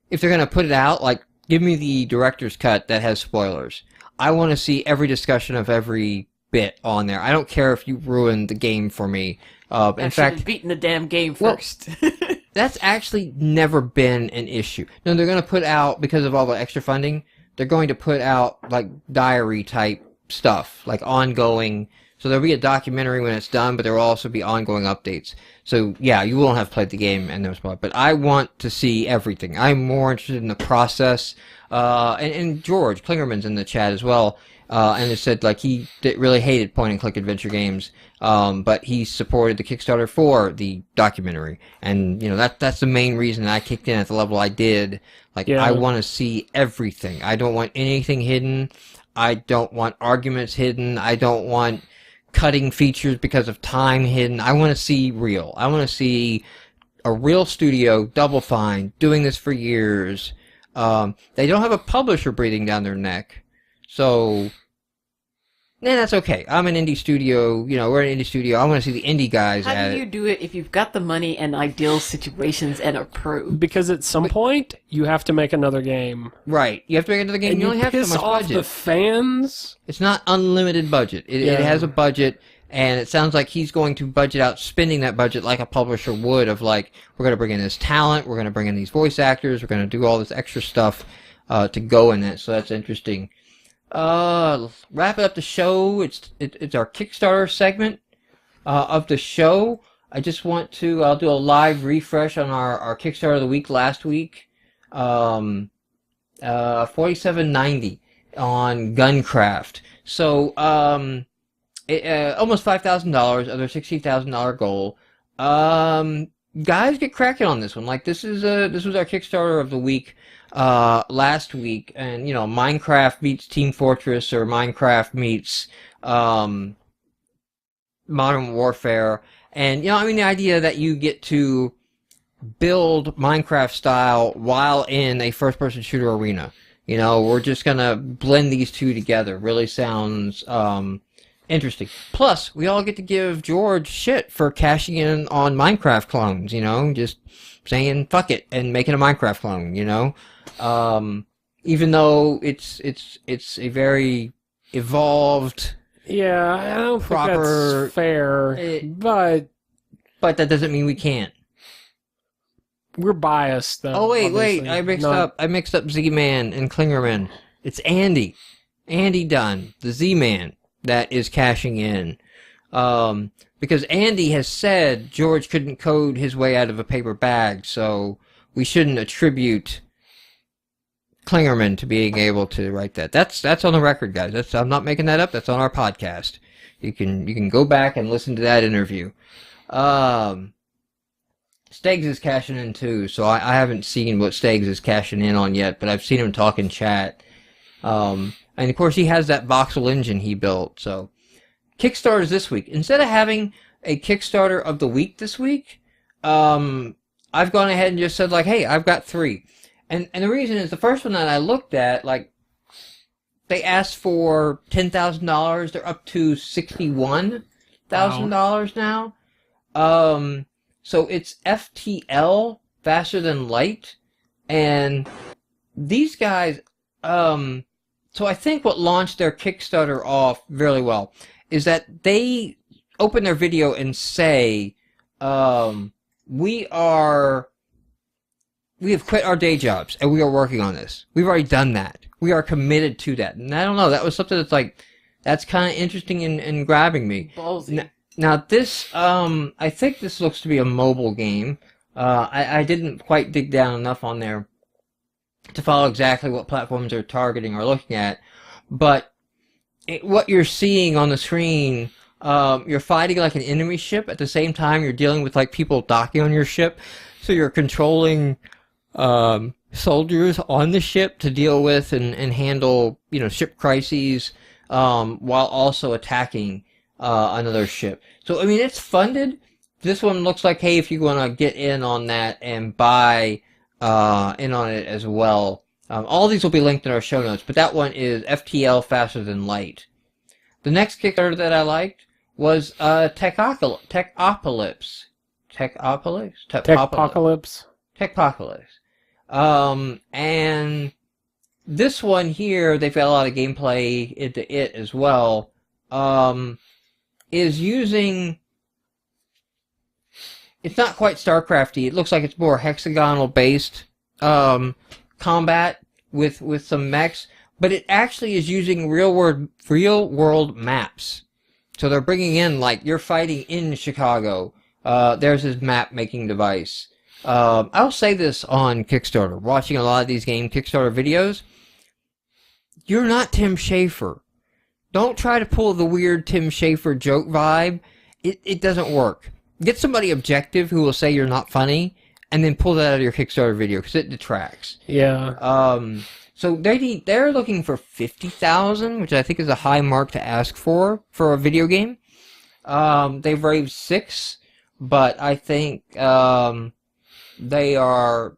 if they're going to put it out, like, give me the director's cut that has spoilers. I want to see every discussion of every bit on there. I don't care if you ruin the game for me. In fact, beating the damn game first. Well, that's actually never been an issue. No, they're going to put out, because of all the extra funding, they're going to put out like diary type stuff, like ongoing. So there'll be a documentary when it's done, but there will also be ongoing updates. So yeah, you won't have played the game and those parts, but I want to see everything. I'm more interested in the process. And George Klingerman's in the chat as well, and it said like he really hated point-and-click adventure games, but he supported the Kickstarter for the documentary, and you know that's the main reason I kicked in at the level I did. Like, I want to see everything. I don't want anything hidden. I don't want arguments hidden. I don't want cutting features because of time hidden. I want to see real. I want to see a real studio, Double Fine, doing this for years. They don't have a publisher breathing down their neck, so that's okay. I'm an indie studio, you know, we're an indie studio. I want to see the indie guys at it. How do you do it if you've got the money and ideal situations and are approved? Because at some point, you have to make another game. Right. You have to make another game. And you only have so much off budget. The fans. It's not unlimited budget. It has a budget, and it sounds like he's going to budget out spending that budget like a publisher would, of like, we're going to bring in this talent, we're going to bring in these voice actors, we're going to do all this extra stuff to go in it. So that's interesting. Wrapping up the show. It's our Kickstarter segment of the show. I just want to, I'll do a live refresh on our Kickstarter of the week last week. 4790 on Guncraft. So, almost $5,000 of their $60,000 goal. Guys, get cracking on this one. Like, this was our Kickstarter of the week last week, and you know, Minecraft meets Team Fortress, or Minecraft meets Modern Warfare, and you know, I mean, the idea that you get to build Minecraft style while in a first-person shooter arena. You know, we're just gonna blend these two together. Really sounds interesting. Plus, we all get to give George shit for cashing in on Minecraft clones, you know, just saying fuck it and making a Minecraft clone, you know. Even though it's a very evolved, yeah, I don't proper, think that's fair, but that doesn't mean we can't. We're biased, though. Oh wait, I mixed up Z-Man and Klingerman. It's Andy. Andy Dunn, the Z-Man, that is cashing in. Because Andy has said George couldn't code his way out of a paper bag, so we shouldn't attribute Klingerman to being able to write that. That's on the record, guys. I'm not making that up. That's on our podcast. You can go back and listen to that interview. Steggs is cashing in too, so I haven't seen what Steggs is cashing in on yet, but I've seen him talk in chat. And of course he has that voxel engine he built, so. Kickstarters this week. Instead of having a Kickstarter of the week this week, I've gone ahead and just said, like, hey, I've got 3. And the reason is the first one that I looked at, like, they asked for $10,000. They're up to $61,000 now. So it's FTL, Faster Than Light. And these guys, so I think what launched their Kickstarter off really well is that they open their video and say, we have quit our day jobs and we are working on this. We've already done that. We are committed to that. And I don't know, that was something that's like, that's kind of interesting and grabbing me. Ballsy. Now this, I think this looks to be a mobile game. I didn't quite dig down enough on there to follow exactly what platforms they're targeting or looking at, but what you're seeing on the screen, you're fighting like an enemy ship. At the same time, you're dealing with like people docking on your ship. So you're controlling soldiers on the ship to deal with and handle, ship crises, while also attacking another ship. So, I mean, it's funded. This one looks like, hey, if you want to get in on that and buy in on it as well, all these will be linked in our show notes, but that one is FTL Faster Than Light. The next Kickstarter that I liked was Techopolis. And this one here, they've got a lot of gameplay into it as well, is using... It's not quite StarCrafty. It looks like it's more hexagonal-based combat with some mechs, but it actually is using real world maps. So they're bringing in, like, you're fighting in Chicago. There's his map making device. I'll say this on Kickstarter. Watching a lot of these game Kickstarter videos, you're not Tim Schafer. Don't try to pull the weird Tim Schafer joke vibe. It doesn't work. Get somebody objective who will say you're not funny, and then pull that out of your Kickstarter video, because it detracts. Yeah. So they're looking for $50,000, which I think is a high mark to ask for a video game. They've raised 6, but I think they are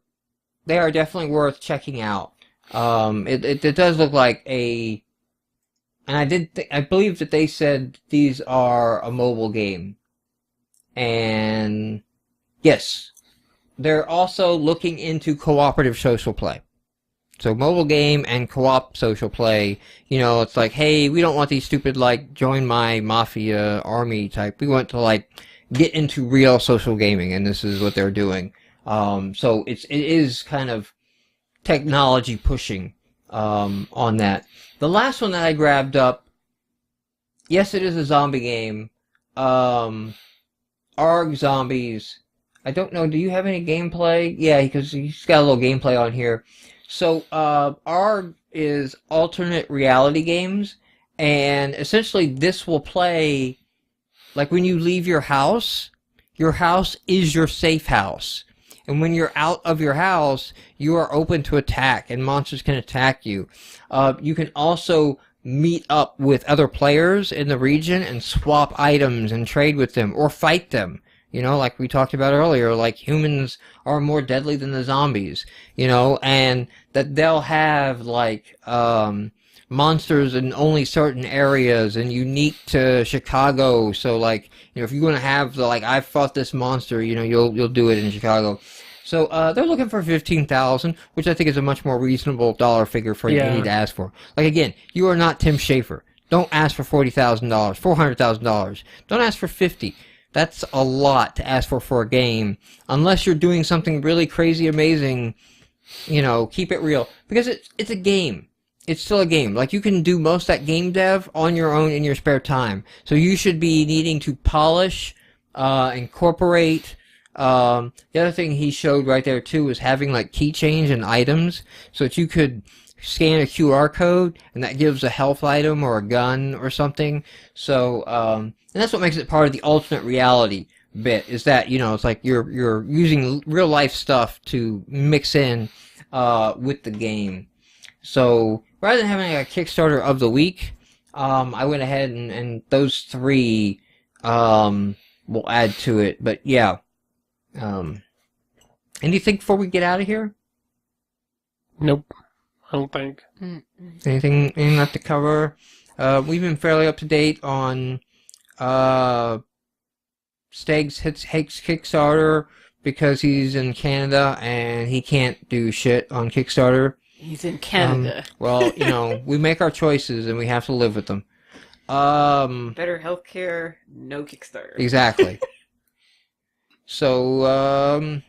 definitely worth checking out. It does look like a, and I believe that they said these are a mobile game. And yes, they're also looking into cooperative social play. So mobile game and co-op social play, it's like, hey, we don't want these stupid, like, join my mafia army type. We want to, like, get into real social gaming, and this is what they're doing. So it is kind of technology pushing on that. The last one that I grabbed up, yes, it is a zombie game. ARG Zombies. I don't know, do you have any gameplay? Yeah, because he's got a little gameplay on here. So, ARG is alternate reality games, and essentially this will play, like when you leave your house is your safe house. And when you're out of your house, you are open to attack, and monsters can attack you. You can also meet up with other players in the region and swap items and trade with them or fight them. Like we talked about earlier, like humans are more deadly than the zombies, and that they'll have like monsters in only certain areas and unique to Chicago. So like, if you want to have the, like, I've fought this monster, you'll do it in Chicago. So they're looking for $15,000, which I think is a much more reasonable dollar figure for you to ask for. Like, again, you are not Tim Schafer. Don't ask for $40,000, $400,000. Don't ask for $50,000. That's a lot to ask for a game, unless you're doing something really crazy, amazing. Keep it real, because it's a game. it's still a game. Like, you can do most of that game dev on your own in your spare time. So you should be needing to polish, incorporate. The other thing he showed right there too was having like keychains and items, so that you could scan a QR code and that gives a health item or a gun or something. So, and that's what makes it part of the alternate reality bit, is that, you know, it's like you're using real life stuff to mix in with the game. So rather than having a Kickstarter of the week, I went ahead and those three will add to it. But yeah, anything before we get out of here? Nope, I don't think. Anything left to cover? We've been fairly up to date on Steg's hates Kickstarter because he's in Canada and he can't do shit on Kickstarter. He's in Canada. Well, you know, we make our choices and we have to live with them. Better healthcare, no Kickstarter. Exactly. So,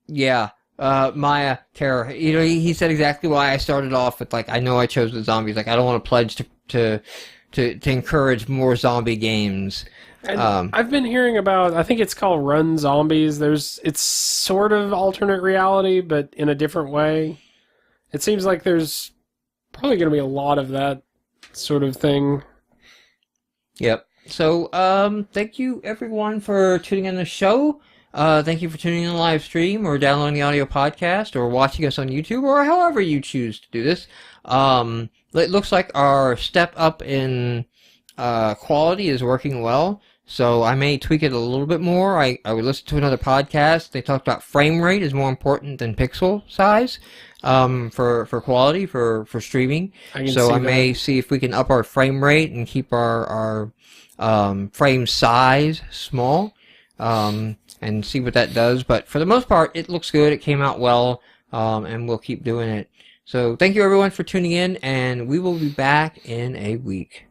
yeah. Maya Terror, you know, he said exactly why I started off with, like, I know I chose the zombies. Like, I don't want to pledge to encourage more zombie games. I've been hearing about, I think it's called Run Zombies. It's sort of alternate reality, but in a different way. It seems like there's probably going to be a lot of that sort of thing. Yep. So, thank you everyone for tuning in the show. Thank you for tuning in the live stream or downloading the audio podcast or watching us on YouTube or however you choose to do this. It looks like our step up in quality is working well, so I may tweak it a little bit more. I would listen to another podcast. They talked about frame rate is more important than pixel size for quality, for streaming. So I may see if we can up our frame rate and keep our frame size small. And see what that does. But for the most part, it looks good. It came out well, and we'll keep doing it. So thank you everyone for tuning in, and we will be back in a week.